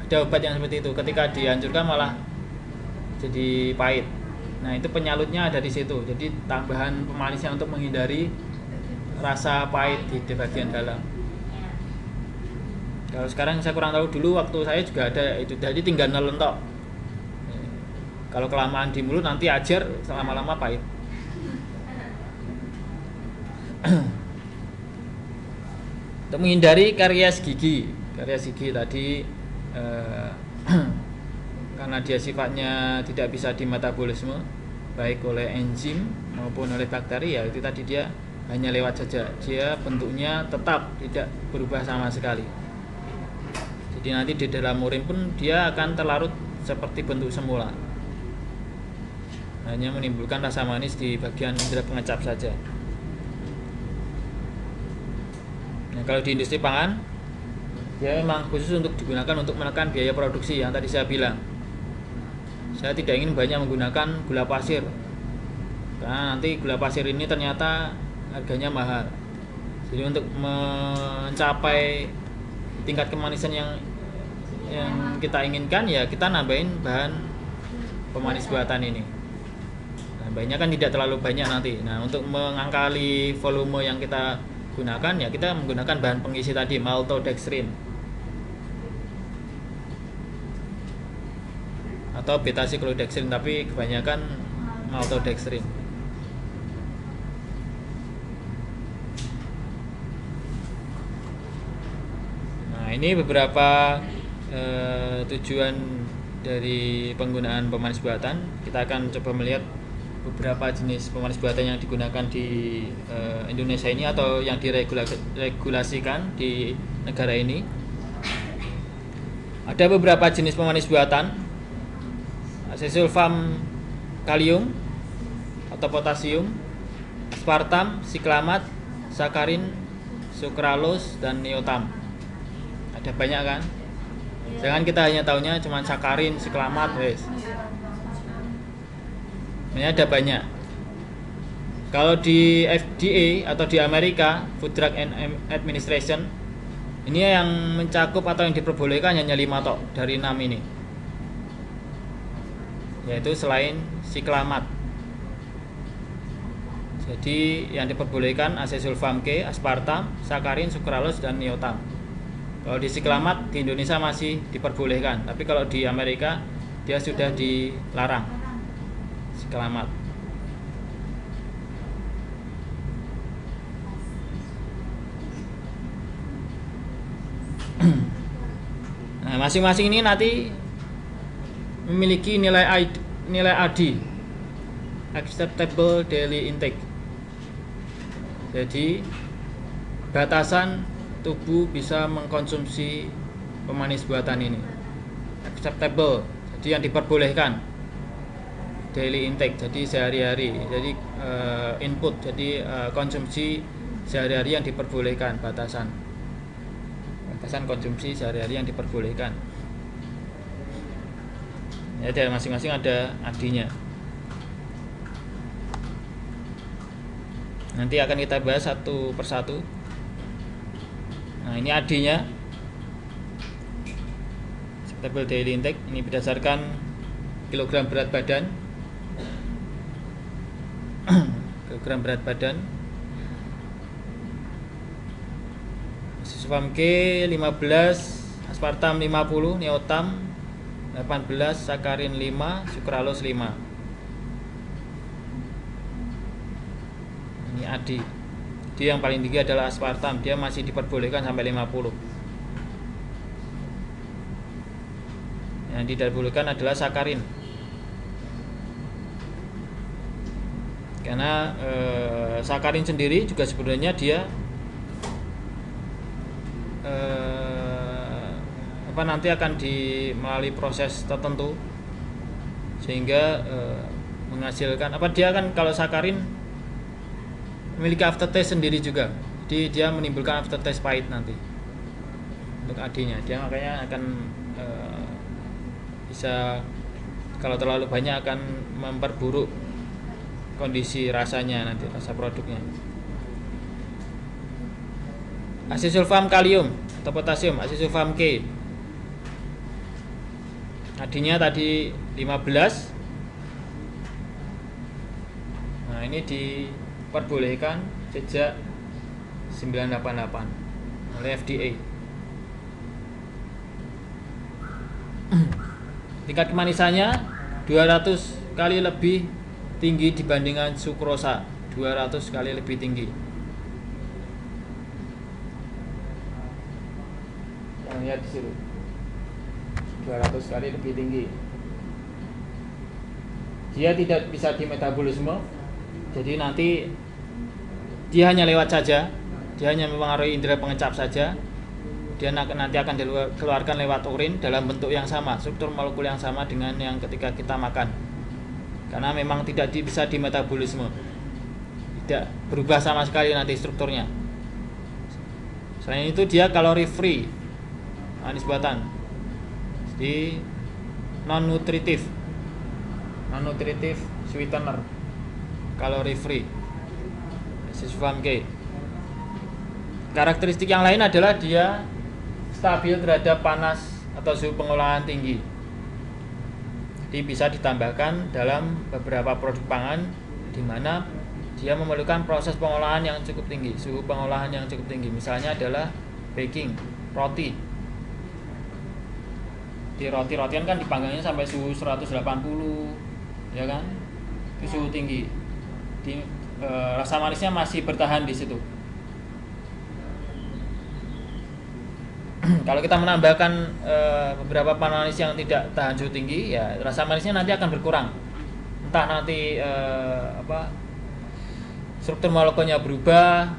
Ada obat yang seperti itu, ketika dihancurkan malah jadi pahit. Nah, itu penyalutnya ada di situ. Jadi tambahan pemanisnya untuk menghindari rasa pahit di bagian dalam. Kalau sekarang saya kurang tahu, dulu waktu saya juga ada itu. Jadi tinggal nelen tok. Kalau kelamaan di mulut nanti ajar, selama-lama pahit. Untuk menghindari karies gigi tadi karena dia sifatnya tidak bisa dimetabolisme baik oleh enzim maupun oleh bakteri, ya itu tadi dia hanya lewat saja, dia bentuknya tetap tidak berubah sama sekali. Jadi nanti di dalam urin pun dia akan terlarut seperti bentuk semula, hanya menimbulkan rasa manis di bagian indera pengecap saja. Nah, kalau di industri pangan, dia memang khusus untuk digunakan untuk menekan biaya produksi yang tadi saya bilang. Saya tidak ingin banyak menggunakan gula pasir, karena nanti gula pasir ini ternyata harganya mahal. Jadi untuk mencapai tingkat kemanisan yang kita inginkan, ya kita nambahin bahan pemanis buatan ini. Nah, banyak kan tidak terlalu banyak nanti. Nah, untuk mengangkali volume yang kita gunakan, ya kita menggunakan bahan pengisi tadi, maltodextrin atau beta siklodextrin, tapi kebanyakan maltodextrin. Nah, ini beberapa tujuan dari penggunaan pemanis buatan. Kita akan coba melihat beberapa jenis pemanis buatan yang digunakan di Indonesia ini atau yang diregulasikan di negara ini. Ada beberapa jenis pemanis buatan: asesulfam kalium atau potasium, aspartam, siklamat, sakarin, sukralos, dan neotam. Ada banyak kan? Jangan kita hanya tahunya cuma sakarin, siklamat, wes. Ini ada banyak. Kalau di FDA atau di Amerika, Food Drug Administration, ini yang mencakup atau yang diperbolehkan hanya 5 tok dari 6 ini, yaitu selain siklamat. Jadi yang diperbolehkan asesulfam K, aspartam, sakarin, sukralos, dan neotam. Kalau di siklamat di Indonesia masih diperbolehkan, tapi kalau di Amerika dia sudah dilarang siklamat. Nah, masing-masing ini nanti memiliki nilai AD, acceptable daily intake. Jadi batasan tubuh bisa mengkonsumsi pemanis buatan ini. Acceptable, jadi yang diperbolehkan. Daily intake, jadi sehari-hari. Jadi input, jadi konsumsi sehari-hari yang diperbolehkan, batasan konsumsi sehari-hari yang diperbolehkan. Ya, dari masing-masing ada AD-nya. Nanti akan kita bahas satu persatu. Nah, ini AD-nya, acceptable daily intake. Ini berdasarkan kilogram berat badan. Kilogram berat badan. Aspartam K 15, aspartam 50, neotam 18, sakarin 5, sukralos 5. Ini AD. Dia yang paling tinggi adalah aspartam, dia masih diperbolehkan sampai 50. Yang tidak diperbolehkan adalah sakarin. Karena sakarin sendiri juga sebenarnya dia nanti akan melalui proses tertentu sehingga menghasilkan dia kan, kalau sakarin memiliki aftertaste sendiri juga, jadi dia menimbulkan aftertaste pahit nanti untuk AD-nya. Dia makanya akan bisa, kalau terlalu banyak akan memperburuk kondisi rasanya nanti, rasa produknya. Asesulfam kalium atau potasium, asesulfam K, AD-nya tadi 15. Nah, ini diperbolehkan sejak 988 oleh FDA. Tingkat kemanisannya 200 kali lebih tinggi dibandingkan sukrosa, 200 kali lebih tinggi. Yang lihat di situ 200 kali lebih tinggi. Dia tidak bisa dimetabolisme, jadi nanti dia hanya lewat saja, dia hanya mempengaruhi indera pengecap saja. Dia nanti akan dikeluarkan lewat urin dalam bentuk yang sama, struktur molekul yang sama dengan yang ketika kita makan. Karena memang tidak bisa dimetabolisme, tidak berubah sama sekali nanti strukturnya. Selain itu dia kalori free, manis buatan, di non nutritif sweetener, kalori free, asesulfam K. Karakteristik yang lain adalah dia stabil terhadap panas atau suhu pengolahan tinggi. Jadi bisa ditambahkan dalam beberapa produk pangan di mana dia memerlukan proses pengolahan yang cukup tinggi, suhu pengolahan yang cukup tinggi. Misalnya adalah baking, roti. Di roti-rotian kan dipanggangnya sampai suhu 180, ya kan? Itu suhu tinggi. Rasa manisnya masih bertahan di situ. Kalau kita menambahkan beberapa pemanis yang tidak tahan suhu tinggi, ya rasa manisnya nanti akan berkurang. Entah nanti struktur molekulnya berubah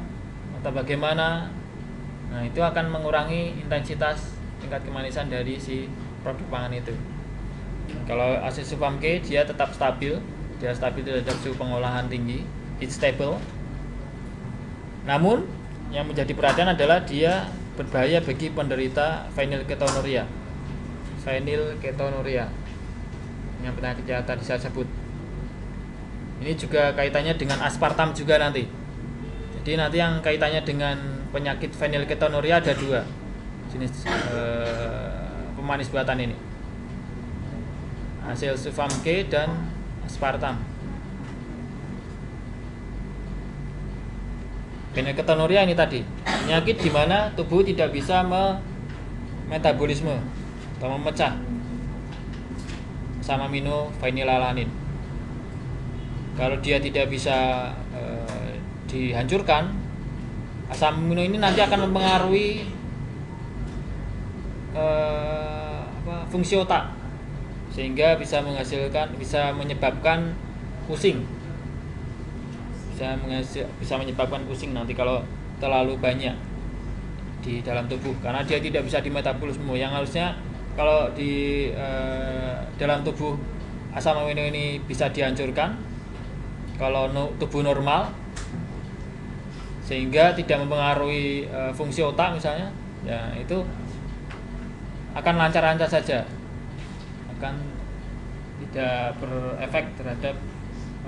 atau bagaimana. Nah, itu akan mengurangi intensitas tingkat kemanisan dari si produk pangan itu. Kalau asesulfam K dia tetap stabil, dia stabil terhadap suhu pengolahan tinggi, it's stable. Namun yang menjadi perhatian adalah dia berbahaya bagi penderita phenylketonuria. Yang penyakit yang tadi saya sebut. Ini juga kaitannya dengan aspartam juga nanti. Jadi nanti yang kaitannya dengan penyakit phenylketonuria ada 2 jenis pemanis buatan ini, asesulfam K dan aspartam. Phenylketonuria ini tadi penyakit di mana tubuh tidak bisa metabolisme atau memecah asam amino fenilalanin. Kalau dia tidak bisa dihancurkan, asam amino ini nanti akan mempengaruhi fungsi otak, sehingga bisa menyebabkan pusing, bisa menyebabkan pusing nanti kalau terlalu banyak di dalam tubuh, karena dia tidak bisa dimetabolisme. Yang harusnya kalau di dalam tubuh asam amino ini bisa dihancurkan kalau tubuh normal, sehingga tidak mempengaruhi fungsi otak misalnya, ya itu akan lancar-lancar saja, akan tidak berefek terhadap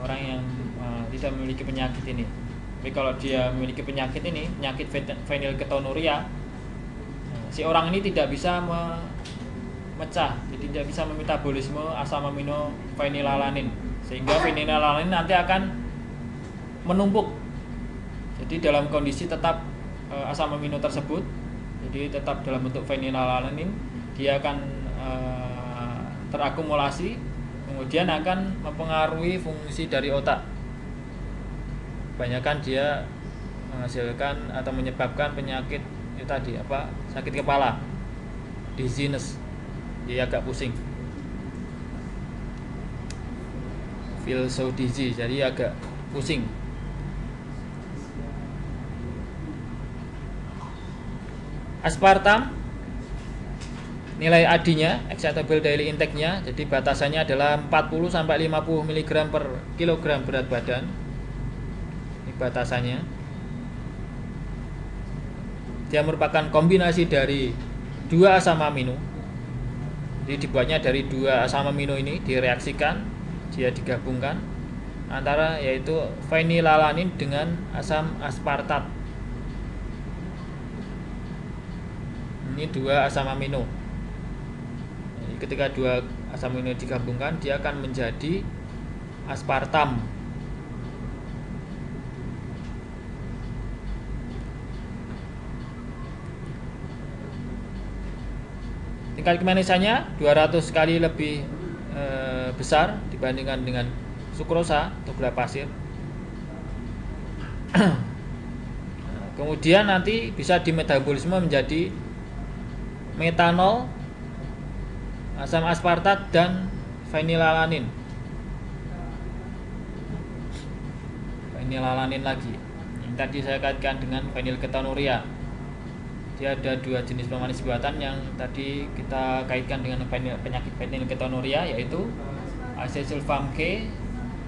orang yang tidak memiliki penyakit ini. Tapi kalau dia memiliki penyakit ini, penyakit fenilketonuria, si orang ini tidak bisa memecah, jadi tidak bisa memetabolisme asam amino fenilalanin, sehingga fenilalanin nanti akan menumpuk. Jadi dalam kondisi tetap asam amino tersebut, jadi tetap dalam bentuk fenilalanin, dia akan terakumulasi, kemudian akan mempengaruhi fungsi dari otak. Kebanyakan dia menghasilkan atau menyebabkan penyakit itu tadi sakit kepala, dizziness, dia agak pusing, feel so dizzy, jadi agak pusing. Aspartam, nilai AD-nya, acceptable daily intake-nya, jadi batasannya adalah 40 sampai 50 mg per kilogram berat badan. Ini batasannya. Dia merupakan kombinasi dari dua asam amino. Jadi dibuatnya dari dua asam amino ini, direaksikan, dia digabungkan antara yaitu fenilalanin dengan asam aspartat. Ini dua asam amino. Jadi ketika dua asam amino digabungkan, dia akan menjadi aspartam. Tingkat kemanisannya 200 kali lebih besar dibandingkan dengan sukrosa atau gula pasir. Kemudian nanti bisa dimetabolisme menjadi metanol, asam aspartat, dan fenilalanin. Fenilalanin lagi. Yang tadi saya kaitkan dengan fenilketonuria. Dia ada dua jenis pemanis buatan yang tadi kita kaitkan dengan penyakit fenilketonuria, yaitu acesulfam K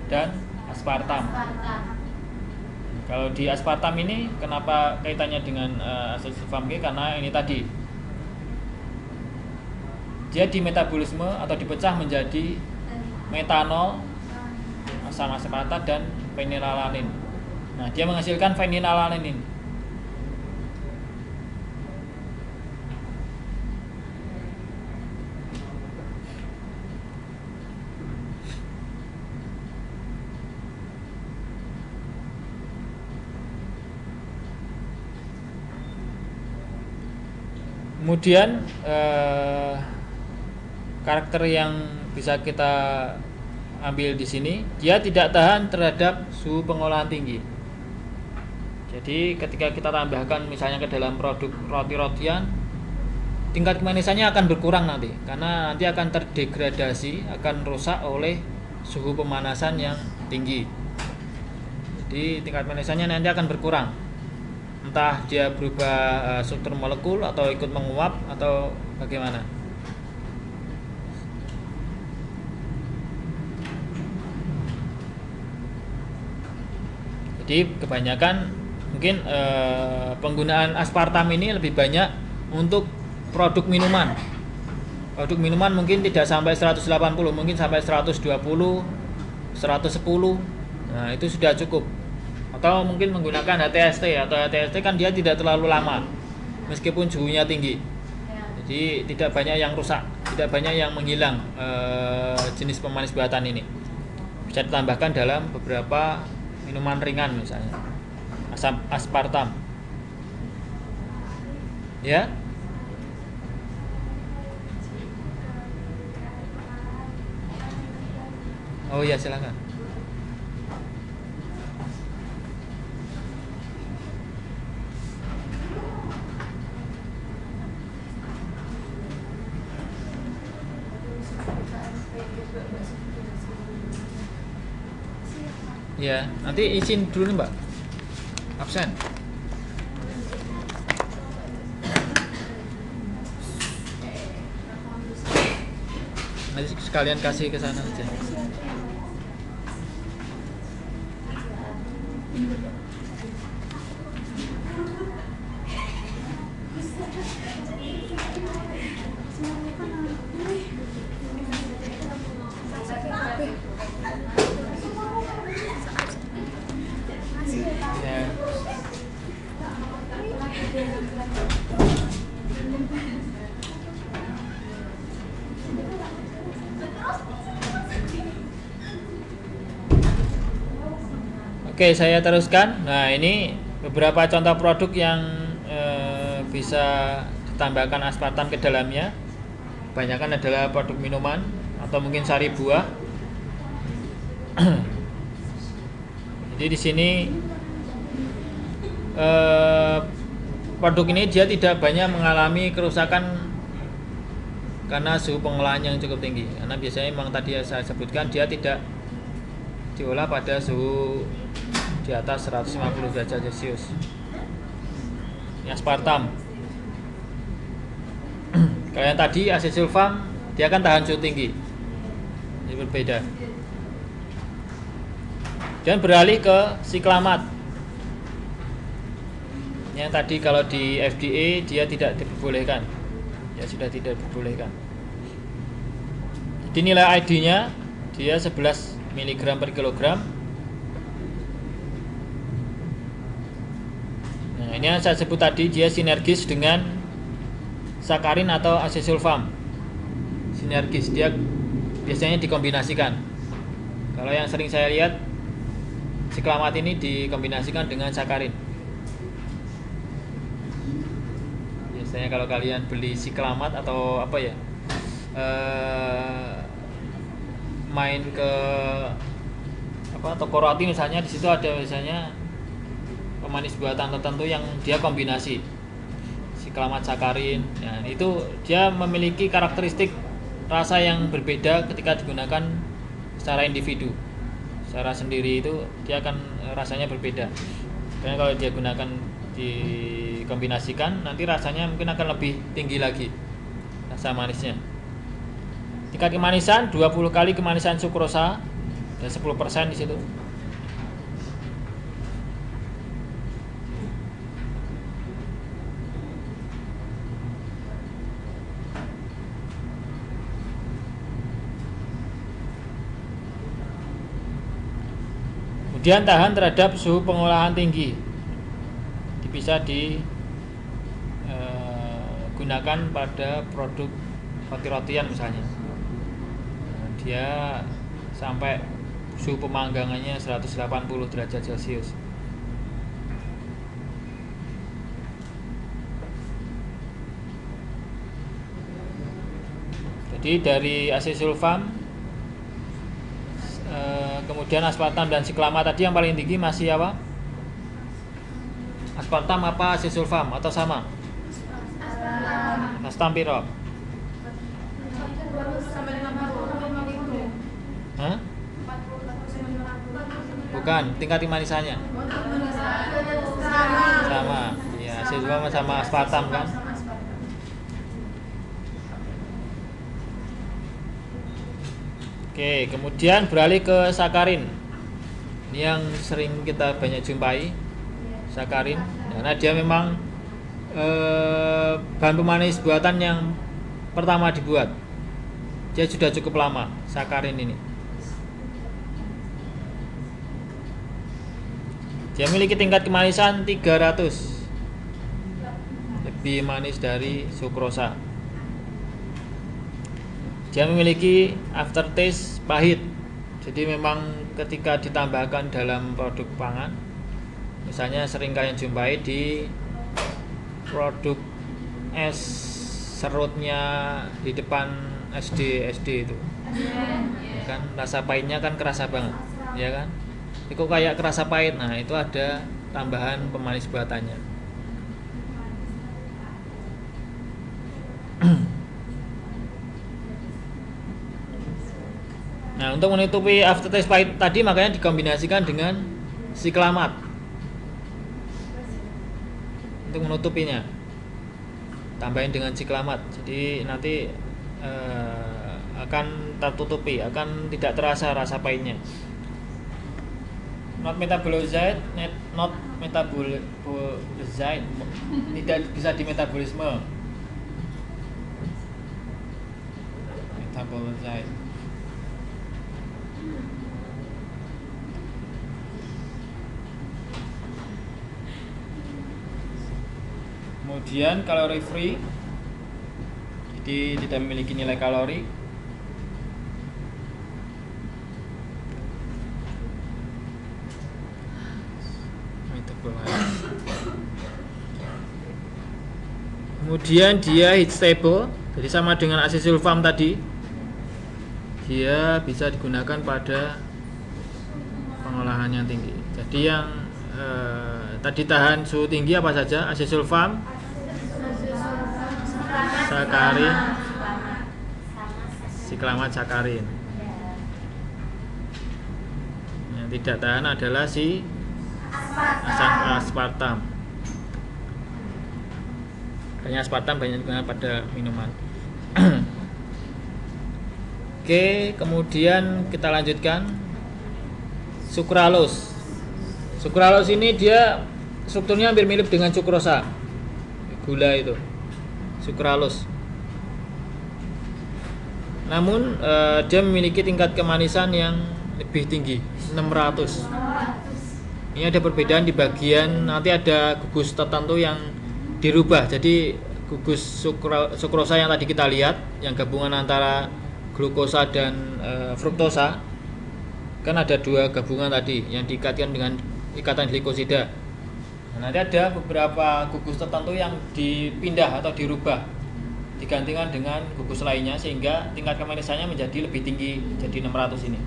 dan aspartam. Kalau di aspartam ini kenapa kaitannya dengan acesulfam K? Karena ini tadi dia dimetabolisme atau dipecah menjadi metanol, asam aspartat, dan fenilalanin. Nah, dia menghasilkan fenilalanin. Kemudian karakter yang bisa kita ambil di sini, dia tidak tahan terhadap suhu pengolahan tinggi. Jadi ketika kita tambahkan misalnya ke dalam produk roti-rotian, tingkat kemanisannya akan berkurang nanti, karena nanti akan terdegradasi, akan rusak oleh suhu pemanasan yang tinggi. Jadi tingkat kemanisannya nanti akan berkurang. Entah dia berubah struktur molekul atau ikut menguap atau bagaimana. Jadi kebanyakan mungkin penggunaan aspartam ini lebih banyak untuk produk minuman. Produk minuman mungkin tidak sampai 180, mungkin sampai 120, 110. Nah, itu sudah cukup. Atau mungkin menggunakan HTST, atau HTST kan dia tidak terlalu lama meskipun suhunya tinggi, jadi tidak banyak yang rusak, tidak banyak yang menghilang jenis pemanis buatan ini. Bisa ditambahkan dalam beberapa minuman ringan misalnya asam aspartam, ya. Oh ya, silakan. Ya, nanti izin dulu nih Mbak. Absen. Nanti sekalian kasih ke sana aja. Ya. Oke, saya teruskan. Nah, ini beberapa contoh produk yang bisa ditambahkan aspartam ke dalamnya. Kebanyakan adalah produk minuman atau mungkin sari buah. Jadi di sini produk ini dia tidak banyak mengalami kerusakan karena suhu pengolahan yang cukup tinggi. Karena biasanya memang tadi saya sebutkan dia tidak diolah pada suhu di atas 150 derajat Celcius. Ini aspartam. Kalau yang tadi asesulfam dia akan tahan suhu tinggi. Ini berbeda. Dan beralih ke siklamat. Yang tadi kalau di FDA dia tidak diperbolehkan. Ya sudah tidak diperbolehkan. Jadi nilai ID-nya dia 11 mg per kilogram. Nah, ini yang saya sebut tadi dia sinergis dengan sakarin atau asesulfam. Sinergis, dia biasanya dikombinasikan. Kalau yang sering saya lihat siklamat ini dikombinasikan dengan sakarin. Biasanya kalau kalian beli siklamat atau apa ya, main ke toko roti misalnya, di situ ada misalnya pemanis buatan tertentu yang dia kombinasi siklamat sakarin. Nah, itu dia memiliki karakteristik rasa yang berbeda ketika digunakan secara individu. Secara sendiri itu dia akan rasanya berbeda. Karena kalau dia gunakan dikombinasikan nanti rasanya mungkin akan lebih tinggi lagi rasa manisnya. Tingkat kemanisan 20 kali kemanisan sukrosa dan 10% di situ. Kemudian tahan terhadap suhu pengolahan tinggi. Bisa digunakan pada produk roti-rotian misalnya. Dia sampai suhu pemanggangannya 180 derajat Celcius. Jadi dari asesulfam, kemudian aspartam dan siklamat tadi yang paling tinggi masih apa? Aspartam apa asesulfam atau sama? Aspartam piro? Hah? Bukan, tingkat kemanisannya. Sama. Ya, asesulfam sama aspartam kan? Oke, kemudian beralih ke sakarin. Ini yang sering kita banyak jumpai, sakarin. Karena dia memang bahan pemanis buatan yang pertama dibuat. Dia sudah cukup lama, sakarin ini. Dia memiliki tingkat kemanisan 300. Lebih manis dari sukrosa. Dia memiliki aftertaste pahit. Jadi memang ketika ditambahkan dalam produk pangan, misalnya sering kalian jumpai di produk es serutnya di depan SD itu, ya kan rasa pahitnya kan kerasa banget, ya kan? Itu kayak kerasa pahit. Nah, itu ada tambahan pemanis buatannya. Nah, untuk menutupi aftertaste pahit tadi makanya dikombinasikan dengan siklamat untuk menutupinya. Tambahin dengan siklamat. Jadi nanti akan tertutupi, akan tidak terasa rasa pahitnya. Not metabolized, not metabolized, tidak bisa dimetabolisme. Metabolized. Kemudian kalori free, jadi tidak memiliki nilai kalori. Kemudian dia heat stable, jadi sama dengan asesulfam tadi, dia bisa digunakan pada pengolahan yang tinggi. Jadi yang tadi tahan suhu tinggi apa saja? Asesulfam, sakarin, siklamat sakarin. Yang tidak tahan adalah si aspartam. Hanya aspartam banyak digunakan pada minuman. Oke, kemudian kita lanjutkan sukralose. Sukralose ini dia strukturnya hampir mirip dengan sukrosa, gula itu, sukralose. Namun dia memiliki tingkat kemanisan yang lebih tinggi, 600. Ini ada perbedaan di bagian, nanti ada gugus tertentu yang dirubah. Jadi gugus sukrosa yang tadi kita lihat, yang gabungan antara glukosa dan fruktosa, kan ada dua gabungan tadi yang diikatkan dengan ikatan glikosida. Nah, nanti ada beberapa gugus tertentu yang dipindah atau dirubah, digantikan dengan gugus lainnya sehingga tingkat kemanisannya menjadi lebih tinggi, jadi 600 ini.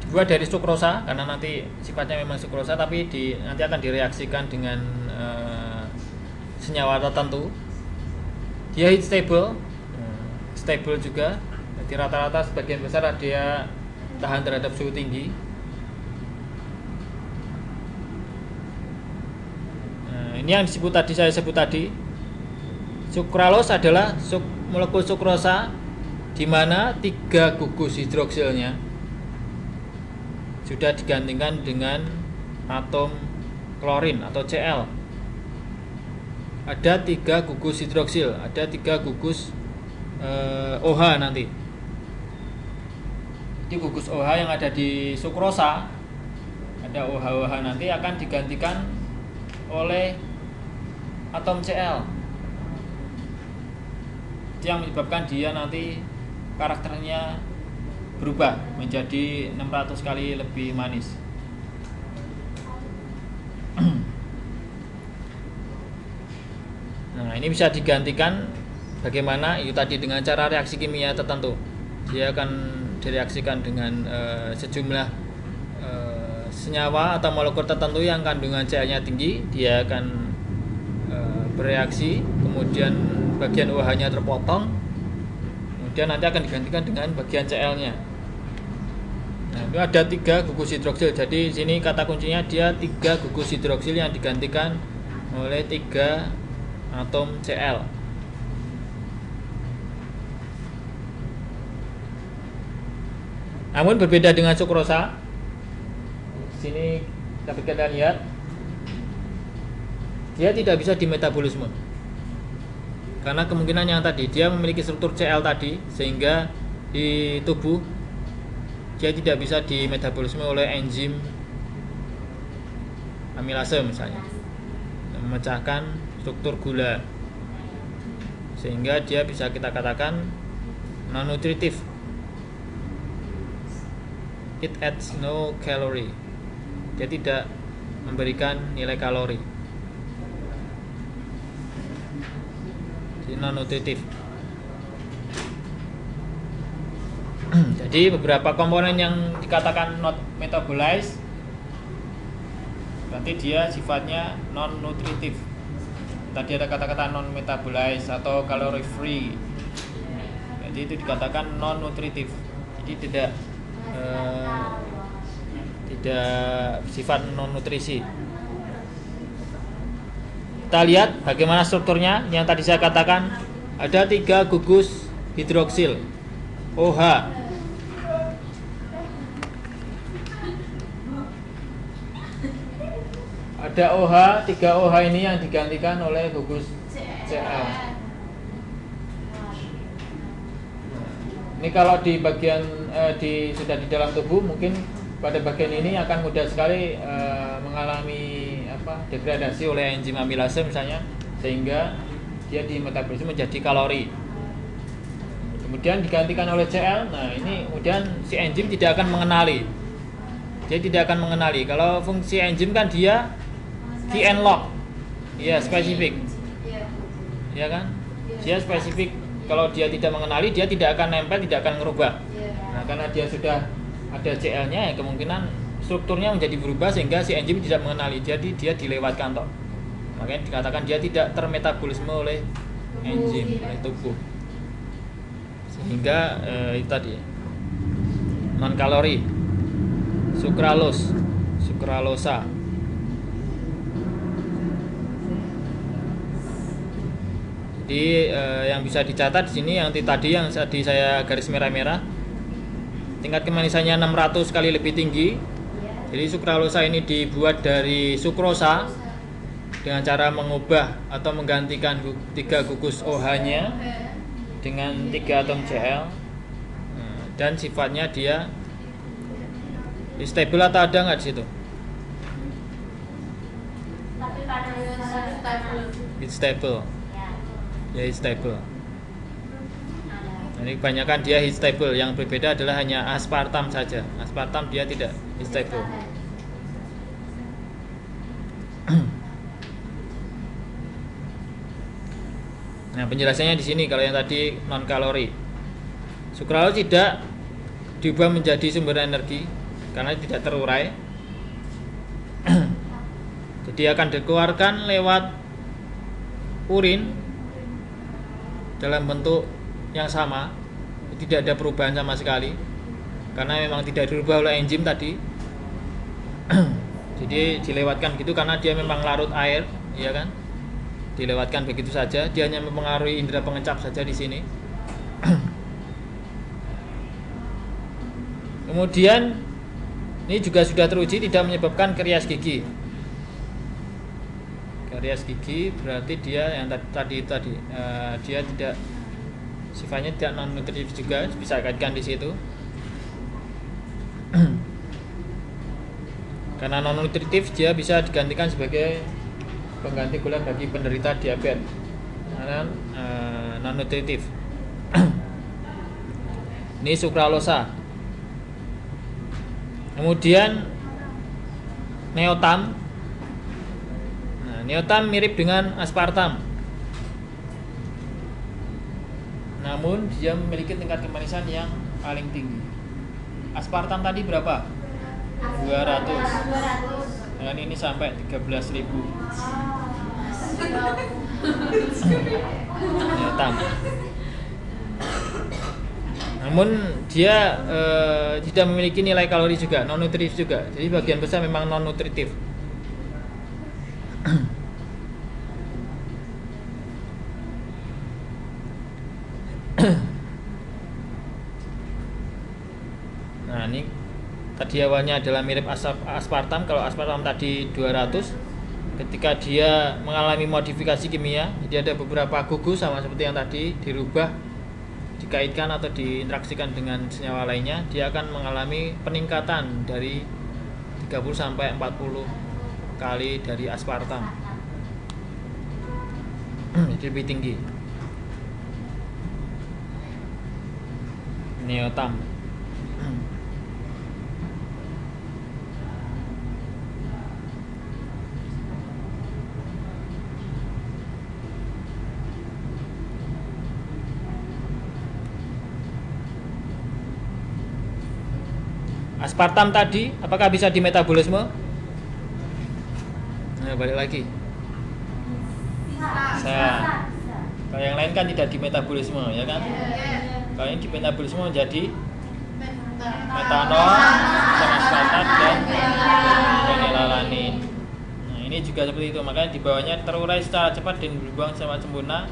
Dibuat dari sukrosa karena nanti sifatnya memang sukrosa, tapi nanti akan direaksikan dengan senyawa tertentu. Dia heat stable, stable juga. Jadi rata-rata sebagian besar dia tahan terhadap suhu tinggi. Nah, ini yang saya sebut tadi. Sukralose adalah molekul sukrosa di mana 3 gugus hidroksilnya sudah digantikan dengan atom klorin atau Cl. Ada 3 gugus hidroksil, ada 3 gugus OH nanti. Di gugus OH yang ada di sukrosa, ada OH nanti akan digantikan oleh atom Cl. Itu yang menyebabkan dia nanti karakternya berubah menjadi 600 kali lebih manis. Nah, ini bisa digantikan bagaimana? Itu tadi dengan cara reaksi kimia tertentu. Dia akan direaksikan dengan sejumlah senyawa atau molekul tertentu yang kandungan Cl-nya tinggi. Dia akan bereaksi, kemudian bagian OH-nya terpotong, kemudian nanti akan digantikan dengan bagian Cl-nya. Nah, itu ada 3 gugus hidroksil. Jadi sini kata kuncinya dia 3 gugus hidroksil yang digantikan oleh 3 atom Cl. Namun berbeda dengan sukrosa. Sini dapat kita lihat dia tidak bisa dimetabolisme. Karena kemungkinan yang tadi dia memiliki struktur Cl tadi, sehingga di tubuh dia tidak bisa dimetabolisme oleh enzim amilase misalnya, memecahkan struktur gula, sehingga dia bisa kita katakan non nutritif. It adds no calorie. Dia tidak memberikan nilai kalori. Jadi non nutritif. Jadi beberapa komponen yang dikatakan not metabolized berarti dia sifatnya non nutritif. tadi ada kata-kata non metabolized atau calorie free. Jadi itu dikatakan non nutritif. Jadi tidak bersifat non nutrisi. Kita lihat bagaimana strukturnya. Yang tadi saya katakan ada 3 gugus hidroksil OH. Ada OH, 3 OH ini yang digantikan oleh gugus Cl. Ini kalau di bagian sudah di dalam tubuh, mungkin pada bagian ini akan mudah sekali mengalami degradasi oleh enzim amilase misalnya, sehingga dia di metabolisme menjadi kalori. Kemudian digantikan oleh Cl. Nah, ini kemudian si enzim tidak akan mengenali. Dia tidak akan mengenali. Kalau fungsi enzim kan dia key and lock. Ya, spesifik. Ya kan? Dia spesifik. Kalau dia tidak mengenali, dia tidak akan nempel, tidak akan merubah. Nah, karena dia sudah ada Cl-nya, ya kemungkinan strukturnya menjadi berubah sehingga si enzim tidak mengenali. Jadi dia dilewatkan toh. Makanya dikatakan dia tidak termetabolisme oleh enzim, oleh tubuh. Sehingga itu tadi non kalori, sukralosa. Jadi yang bisa dicatat di sini yang tadi saya garis merah-merah, tingkat kemanisannya 600 kali lebih tinggi. Jadi sukralosa ini dibuat dari sukrosa dengan cara mengubah atau menggantikan 3 gugus OH-nya dengan 3 atom Cl. Dan sifatnya dia stable atau ada nggak di situ? It's stable. Ya, it's stable. Ini kebanyakan dia heat stable. Yang berbeda adalah hanya aspartam saja. Aspartam dia tidak heat stable. Nah, penjelasannya di sini. Kalau yang tadi non kalori, sukralose tidak diubah menjadi sumber energi karena tidak terurai. Jadi akan dikeluarkan lewat urin dalam bentuk yang sama, tidak ada perubahan sama sekali karena memang tidak dirubah oleh enzim tadi. Jadi dilewatkan gitu karena dia memang larut air, ya kan? Dilewatkan begitu saja, dia hanya mempengaruhi indera pengecap saja di sini. Kemudian ini juga sudah teruji tidak menyebabkan karies gigi. Karies gigi berarti dia yang tadi dia tidak, sifatnya tidak non nutritif juga, bisa kaitkan di situ. Karena non nutritif dia bisa digantikan sebagai pengganti gula bagi penderita diabetes. Karena non nutritif. Ini sukralosa. Kemudian neotam. Neotam mirip dengan aspartam, namun dia memiliki tingkat kemanisan yang paling tinggi. Aspartam tadi berapa? 200. Dan ini sampai 13.000. Neotam. Namun dia tidak memiliki nilai kalori juga, non nutritif juga. Jadi bagian besar memang non nutritif. Nah, ini tadi awalnya adalah mirip aspartam. Kalau aspartam tadi 200, ketika dia mengalami modifikasi kimia, jadi ada beberapa gugus sama seperti yang tadi dirubah, dikaitkan atau diinteraksikan dengan senyawa lainnya, dia akan mengalami peningkatan dari 30 sampai 40 kali dari aspartam. Jadi lebih tinggi. Neotam. Aspartam tadi apakah bisa dimetabolisme? Nah, balik lagi. Bisa. Kalau yang lain kan tidak di metabolisme, ya kan? Kalau ini di metabolisme menjadi metanol, sama aspartat dan fenilalanin. Nah, ini juga seperti itu. Makanya di bawahnya terurai secara cepat dan dibuang sama sempurna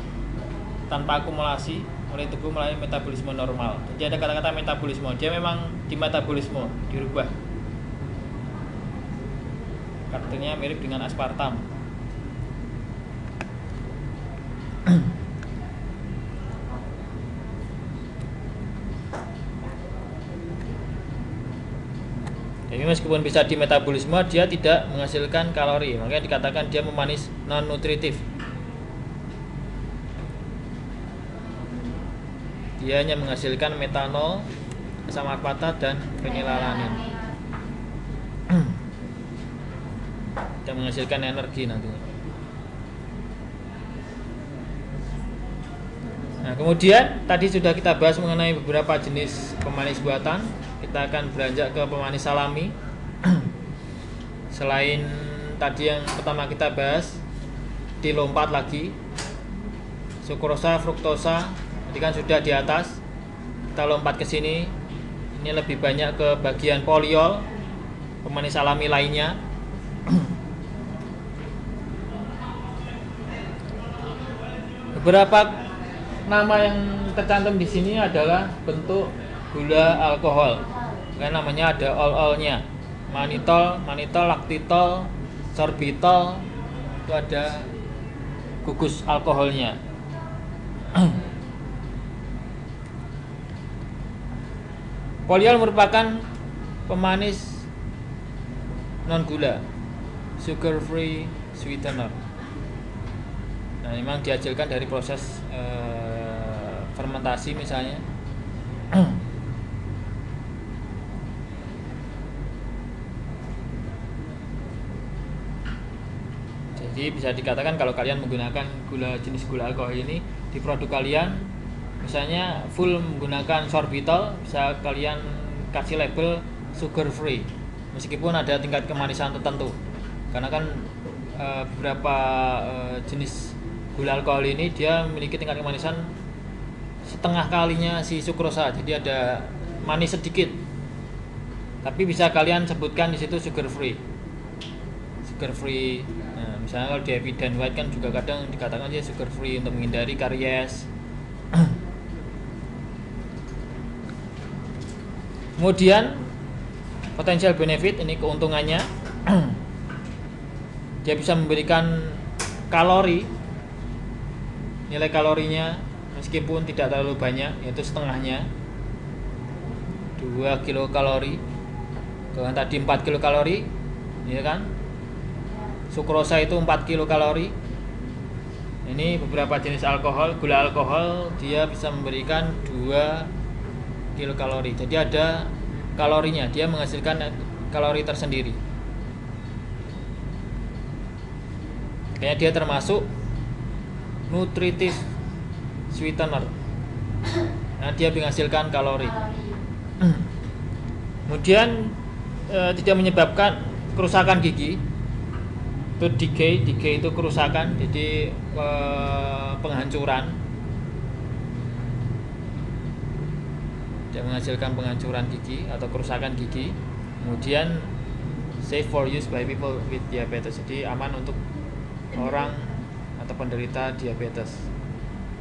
tanpa akumulasi oleh tubuh melalui metabolisme normal. Jadi ada kata-kata metabolisme. Dia memang di metabolisme dirubah. Karakternya mirip dengan aspartam. Jadi meskipun bisa di metabolisme, dia tidak menghasilkan kalori. Makanya dikatakan dia memanis non nutritif. Dia hanya menghasilkan metanol, asam aspartat dan fenilalanin. Dan menghasilkan energi nantinya. Nah, kemudian tadi sudah kita bahas mengenai beberapa jenis pemanis buatan. Kita akan beranjak ke pemanis alami. Selain tadi yang pertama kita bahas, dilompat lagi. Sukrosa, fruktosa, tadi kan sudah di atas. Kita lompat ke sini. Ini lebih banyak ke bagian poliol, pemanis alami lainnya. Beberapa nama yang tercantum di sini adalah bentuk gula alkohol. Kan namanya ada ol-olnya. Manitol, laktitol, sorbitol, itu ada gugus alkoholnya. Poliol merupakan pemanis non gula, sugar free sweetener. Nah, memang dihasilkan dari proses fermentasi misalnya. Jadi bisa dikatakan kalau kalian menggunakan jenis gula alkohol ini di produk kalian, misalnya full menggunakan sorbitol, bisa kalian kasih label sugar free, meskipun ada tingkat kemanisan tertentu. Karena kan beberapa jenis gula alkohol ini dia memiliki tingkat kemanisan setengah kalinya si sukrosa, jadi ada manis sedikit. Tapi bisa kalian sebutkan di situ sugar free. Nah, misalnya kalau di Evident White kan juga kadang dikatakan dia sugar free untuk menghindari karies. Kemudian potential benefit, ini keuntungannya. Dia bisa memberikan kalori, nilai kalorinya meskipun tidak terlalu banyak, yaitu setengahnya 2 kilokalori. Kalau tadi 4 kilokalori, ya kan? Sukrosa itu 4 kilokalori. Ini beberapa jenis alkohol, gula alkohol dia bisa memberikan 2 kilokalori. Jadi ada kalorinya, dia menghasilkan kalori tersendiri. Kayaknya dia termasuk nutritif sweetener. Nah, dia menghasilkan kalori. Kemudian tidak menyebabkan kerusakan gigi. Itu decay itu kerusakan, jadi penghancuran. Dia menghasilkan penghancuran gigi atau kerusakan gigi. Kemudian safe for use by people with diabetes, jadi aman untuk orang atau penderita diabetes,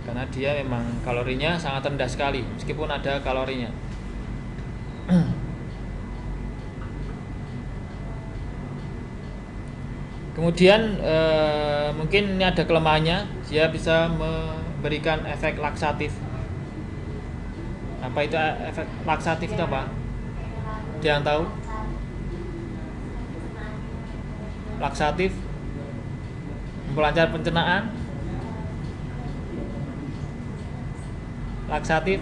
karena dia memang kalorinya sangat rendah sekali meskipun ada kalorinya. Kemudian mungkin ini ada kelemahannya, dia bisa memberikan efek laksatif. Apa itu efek laksatif itu apa? Dia yang tahu? Laksatif, memperlancar pencernaan. Laksatif.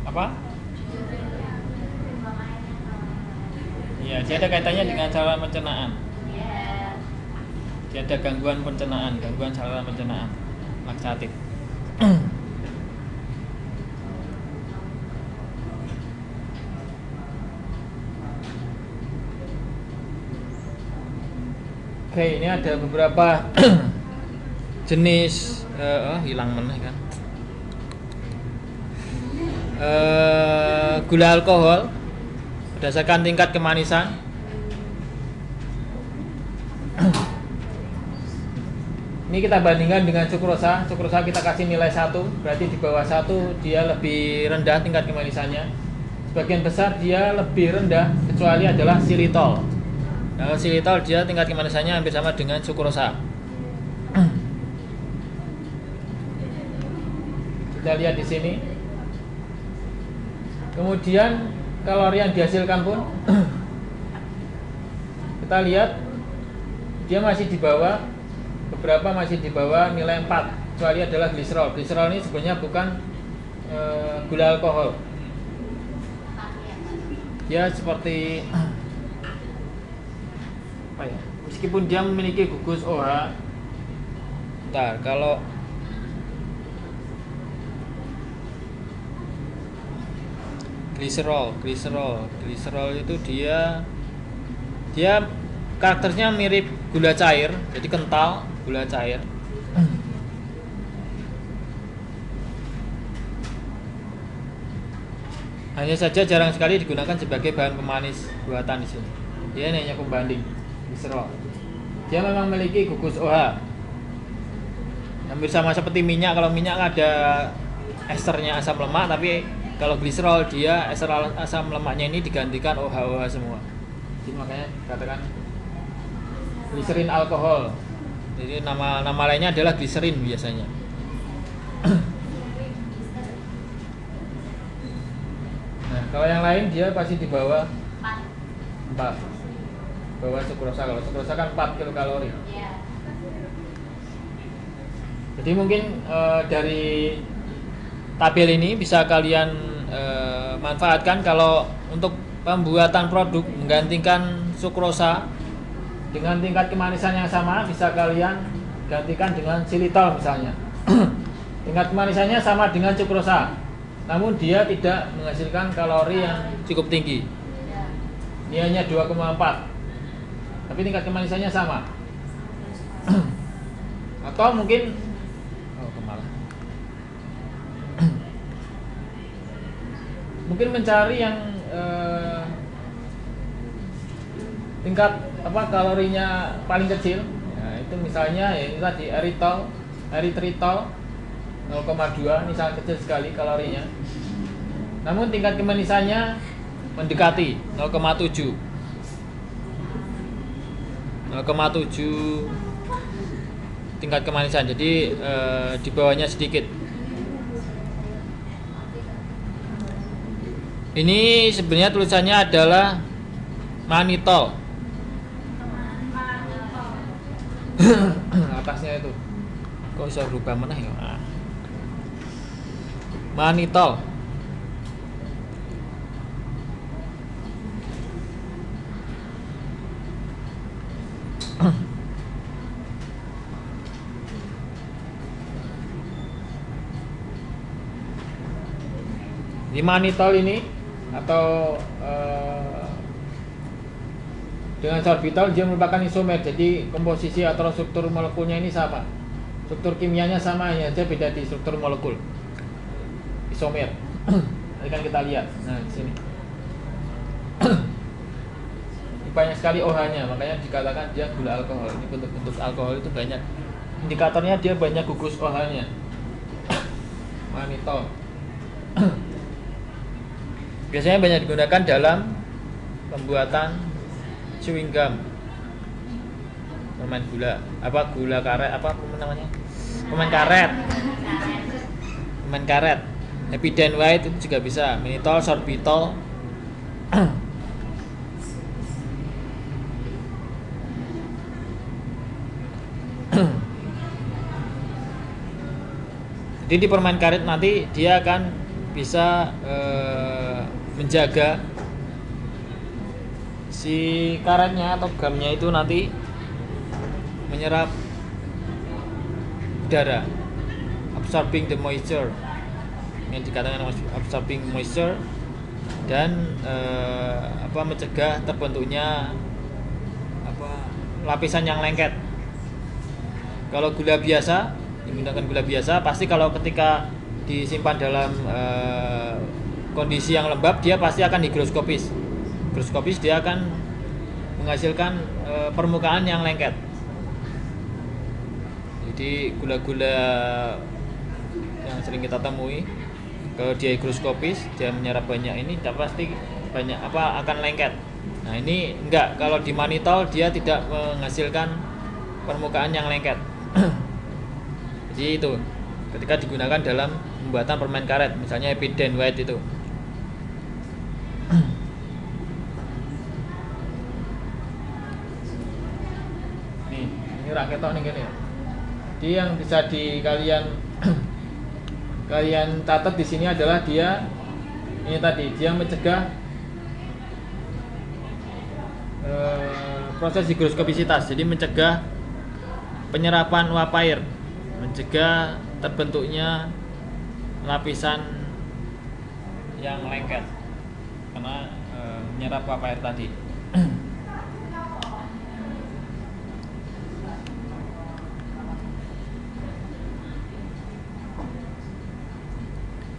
Apa? Ya, dia ada kaitannya dengan saluran pencernaan. Dia ada gangguan pencernaan, gangguan saluran pencernaan. Laksatif. Oke, ini ada beberapa jenis hilang meneh kan. Gula alkohol berdasarkan tingkat kemanisan. Ini kita bandingkan dengan sukrosa. Sukrosa kita kasih nilai 1, berarti di bawah 1 dia lebih rendah tingkat kemanisannya. Sebagian besar dia lebih rendah kecuali adalah xilitol. Kalau xilitol dia tingkat kemanisannya hampir sama dengan sukrosa. Kita lihat di sini. Kemudian kalori yang dihasilkan pun kita lihat dia masih di bawah, beberapa masih di bawah nilai 4, kecuali adalah gliserol. Gliserol ini sebenarnya bukan gula alkohol. Dia seperti apa ya? Meskipun dia memiliki gugus OH. Bentar, kalau gliserol itu dia karakternya mirip gula cair, jadi kental, gula cair. Hanya saja jarang sekali digunakan sebagai bahan pemanis buatan di sini. Dia hanya pembanding gliserol. Dia memang memiliki gugus OH. Hampir sama seperti minyak. Kalau minyak ada esternya asam lemak, tapi kalau gliserol dia ester asam lemaknya ini digantikan OH semua. Jadi makanya dikatakan gliserin alkohol. Jadi nama lainnya adalah gliserin biasanya. Nah, kalau yang lain dia pasti di bawah 4. Bawah sukrosa. Kalau sukrosa kan 4 kilokalori. Jadi mungkin dari tabel ini bisa kalian manfaatkan kalau untuk pembuatan produk menggantikan sukrosa dengan tingkat kemanisan yang sama, bisa kalian gantikan dengan xilitol misalnya. Tingkat kemanisannya sama dengan sukrosa, namun dia tidak menghasilkan kalori yang cukup tinggi. Ini hanya 2,4, tapi tingkat kemanisannya sama. Atau mungkin mungkin mencari yang tingkat kalorinya paling kecil. Ya, itu misalnya ya ini tadi eritritol 0,2, ini sangat kecil sekali kalorinya. Namun tingkat kemanisannya mendekati 0,7 tingkat kemanisan. Jadi di bawahnya sedikit. Ini sebenarnya tulisannya adalah manitol. Atasnya itu kok bisa berubah mana ya? Manitol. Di manitol ini atau dengan sorbitol dia merupakan isomer, jadi komposisi atau struktur molekulnya ini sama, struktur kimianya sama, hanya saja beda di struktur molekul, isomer. Nanti kan kita lihat. Nah di sini banyak sekali OH-nya, makanya dikatakan dia gula alkohol. Ini bentuk-bentuk alkohol itu banyak, indikatornya dia banyak gugus OH-nya. Manitol biasanya banyak digunakan dalam pembuatan chewing gum, permen gula, gula karet, namanya, permen karet, happy dan white itu juga bisa, manitol, sorbitol. Jadi di permen karet nanti dia akan bisa menjaga si karetnya atau gamnya itu nanti menyerap udara, absorbing the moisture, yang dikatakan absorbing moisture, dan mencegah terbentuknya lapisan yang lengket. Kalau gula biasa, digunakan gula biasa, pasti kalau ketika disimpan dalam kondisi yang lembab, dia pasti akan higroskopis. Higroskopis dia akan menghasilkan permukaan yang lengket. Jadi gula-gula yang sering kita temui, kalau dia higroskopis, dia menyerap banyak ini, pasti banyak akan lengket. Nah ini enggak, kalau di manitol dia tidak menghasilkan permukaan yang lengket. Jadi itu ketika digunakan dalam pembuatan permen karet, misalnya Epiden White itu. Ini rak ketok nih gini. Jadi yang bisa di kalian catat di sini adalah dia ini tadi, dia mencegah proses higroskopisitas, jadi mencegah penyerapan uap air, mencegah terbentuknya lapisan yang lengket karena menyerap uap air tadi.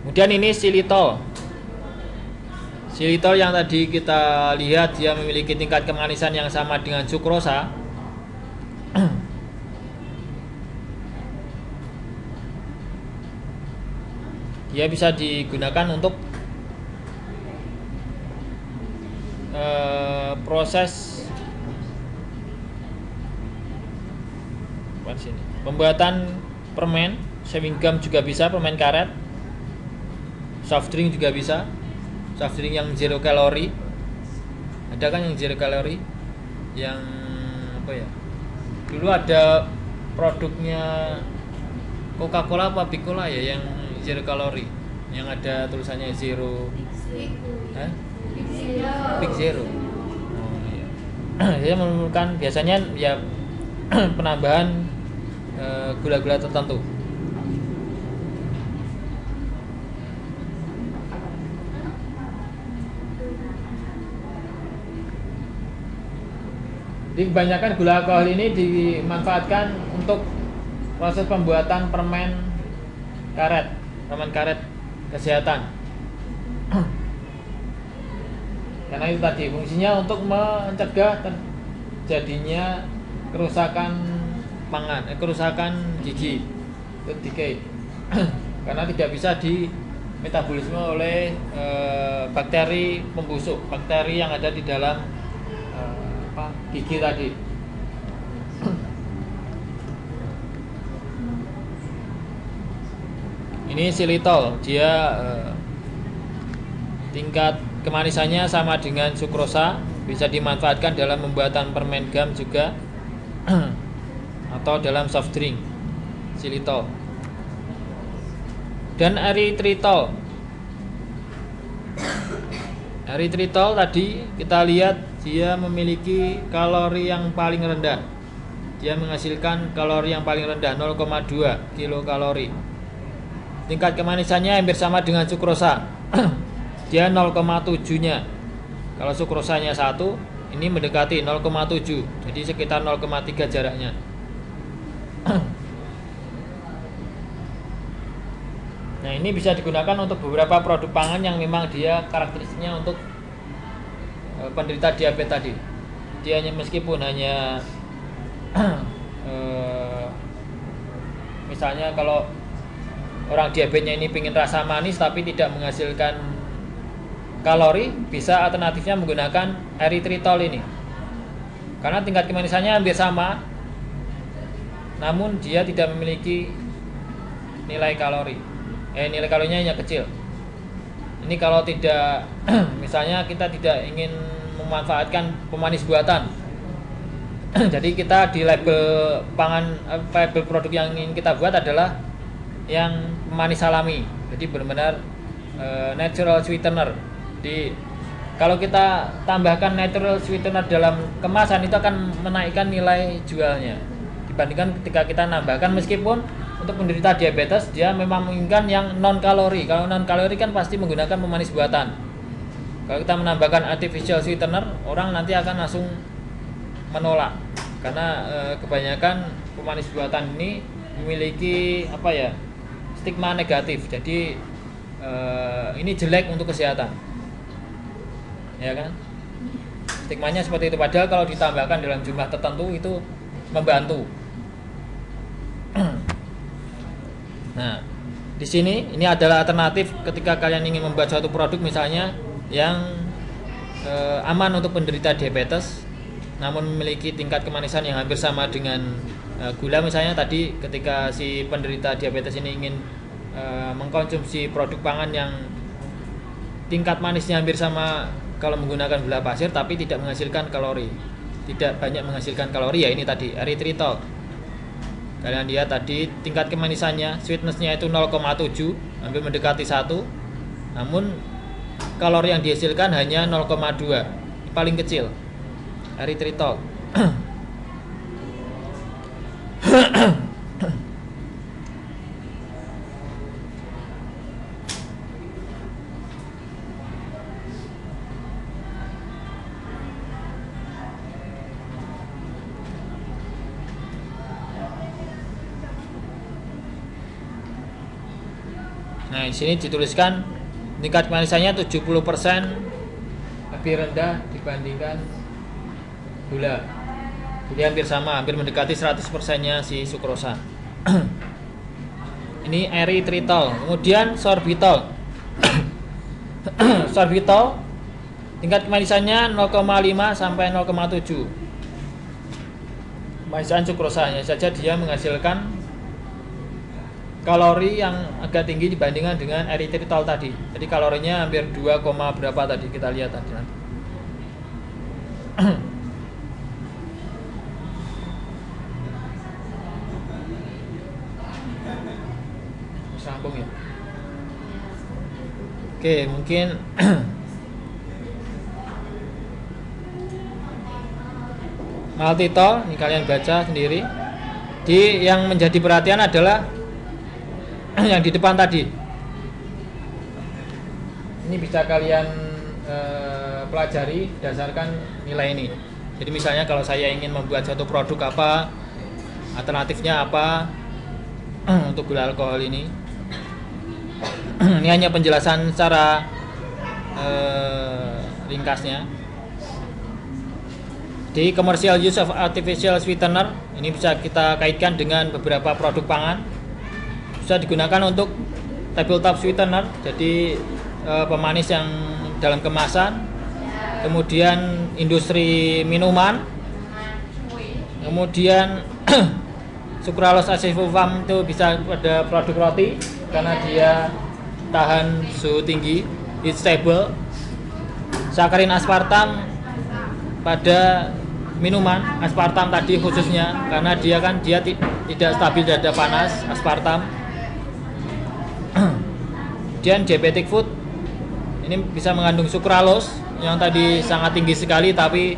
Kemudian ini silitol. Silitol yang tadi kita lihat dia memiliki tingkat kemanisan yang sama dengan sukrosa. Dia bisa digunakan untuk proses pembuatan permen, chewing gum juga bisa, permen karet, soft drink juga bisa. Soft drink yang zero kalori, ada kan yang zero kalori, yang apa ya? Dulu ada produknya Coca-Cola apa Bicola ya, yang zero kalori, yang ada tulisannya zero, Big Zero. Oh iya. Dia memerlukan biasanya ya penambahan gula-gula tertentu. Jadi kebanyakan gula alkohol ini dimanfaatkan untuk proses pembuatan permen karet kesehatan. Karena itu tadi fungsinya untuk mencegah terjadinya kerusakan pangan, kerusakan gigi, tooth decay. Karena tidak bisa dimetabolisme oleh bakteri pembusuk, bakteri yang ada di dalam gigi tadi. Ini silitol, dia tingkat kemanisannya sama dengan sukrosa, bisa dimanfaatkan dalam pembuatan permen gum juga atau dalam soft drink. Silitol dan eritritol. Eritritol tadi kita lihat dia memiliki kalori yang paling rendah. Dia menghasilkan kalori yang paling rendah 0,2 kilokalori. Tingkat kemanisannya hampir sama dengan sukrosa. Dia 0,7-nya. Kalau sukrosanya 1, ini mendekati 0,7. Jadi sekitar 0,3 jaraknya. Nah, ini bisa digunakan untuk beberapa produk pangan yang memang dia karakteristiknya untuk penderita diabetes tadi. Dia meskipun hanya misalnya kalau orang diabetesnya ini ingin rasa manis tapi tidak menghasilkan kalori, bisa alternatifnya menggunakan eritritol ini. Karena tingkat kemanisannya hampir sama, namun dia tidak memiliki nilai kalori. Nilai kalorinya hanya kecil. Ini kalau tidak misalnya kita tidak ingin memanfaatkan pemanis buatan. Jadi kita di label label produk yang ingin kita buat adalah yang pemanis alami. Jadi benar-benar natural sweetener. Jadi kalau kita tambahkan natural sweetener dalam kemasan itu akan menaikkan nilai jualnya dibandingkan ketika kita nambahkan, meskipun untuk penderita diabetes dia memang menginginkan yang non kalori. Kalau non kalori kan pasti menggunakan pemanis buatan. Kalau kita menambahkan artificial sweetener, orang nanti akan langsung menolak. karena kebanyakan pemanis buatan ini memiliki apa ya, stigma negatif. Jadi ini jelek untuk kesehatan, ya kan? Stigmanya seperti itu. Padahal kalau ditambahkan dalam jumlah tertentu itu membantu. Nah, di sini ini adalah alternatif ketika kalian ingin membuat suatu produk misalnya yang aman untuk penderita diabetes, namun memiliki tingkat kemanisan yang hampir sama dengan gula misalnya. Tadi ketika si penderita diabetes ini ingin mengkonsumsi produk pangan yang tingkat manisnya hampir sama kalau menggunakan gula pasir tapi tidak menghasilkan kalori, tidak banyak menghasilkan kalori, ya ini tadi erythritol. Kalian lihat tadi tingkat kemanisannya, sweetness-nya itu 0,7, hampir mendekati 1, namun kalori yang dihasilkan hanya 0,2, paling kecil erythritol. Nah, di sini dituliskan tingkat kemanisannya 70% lebih rendah dibandingkan gula. Jadi hampir sama, hampir mendekati 100%-nya si sukrosa. Ini erythritol. Kemudian sorbitol. Sorbitol tingkat kemanisannya 0,5 sampai 0,7. Kemanisan sukrosanya saja dia menghasilkan kalori yang agak tinggi dibandingkan dengan erythritol tadi. Jadi kalorinya hampir 2, berapa tadi kita lihat tadi nanti. Sambung ya. Oke, mungkin maltitol, ini kalian baca sendiri. Di yang menjadi perhatian adalah yang di depan tadi. Ini bisa kalian pelajari berdasarkan nilai ini. Jadi misalnya kalau saya ingin membuat suatu produk apa, alternatifnya apa untuk gula alkohol ini. Ini hanya penjelasan secara ringkasnya. Di commercial use of artificial sweetener, ini bisa kita kaitkan dengan beberapa produk pangan. Bisa digunakan untuk tabletop sweetener, jadi pemanis yang dalam kemasan. Kemudian industri minuman. Kemudian sucralose acefulfam itu bisa pada produk roti karena dia tahan suhu tinggi, it's stable. Sakarin aspartam pada minuman, aspartam tadi khususnya karena dia tidak stabil di dada panas, aspartam. Kemudian diabetic food ini bisa mengandung sucralose yang tadi sangat tinggi sekali tapi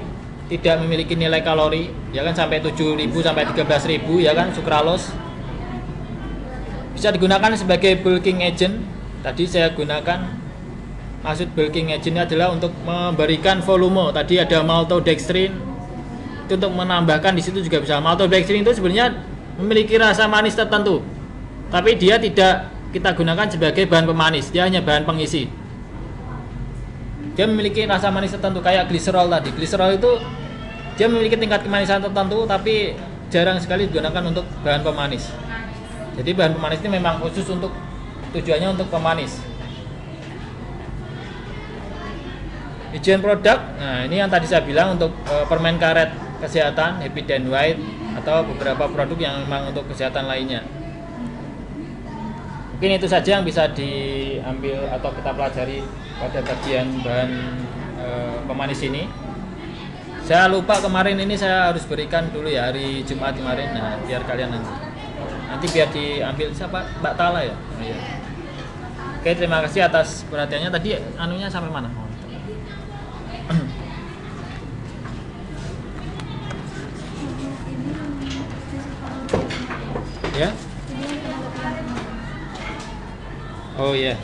tidak memiliki nilai kalori, ya kan, sampai 7.000 sampai 13.000, ya kan, sucralose. Bisa digunakan sebagai bulking agent. Tadi saya gunakan, maksud bulking agent adalah untuk memberikan volume. Tadi ada maltodextrin, itu untuk menambahkan di situ juga bisa. Maltodextrin itu sebenarnya memiliki rasa manis tertentu, tapi dia tidak kita gunakan sebagai bahan pemanis, dia hanya bahan pengisi. Dia memiliki rasa manis tertentu kayak gliserol tadi. Gliserol itu dia memiliki tingkat kemanisan tertentu, tapi jarang sekali digunakan untuk bahan pemanis. Jadi bahan pemanis ini memang khusus untuk tujuannya untuk pemanis. Higien produk, nah ini yang tadi saya bilang untuk permen karet kesehatan, Happy Dan White, atau beberapa produk yang memang untuk kesehatan lainnya. Mungkin itu saja yang bisa diambil atau kita pelajari pada bagian bahan pemanis ini. Saya lupa kemarin ini saya harus berikan dulu ya hari Jumat kemarin. Nah, biar kalian nanti biar diambil siapa? Mbak Tala ya. Oh, iya. Oke, terima kasih atas perhatiannya. Tadi anunya sampai mana? Ya. Oh iya.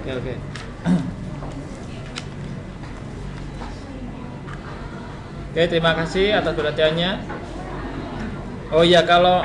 Oke. Oke, terima kasih atas perhatiannya. Oh iya, kalau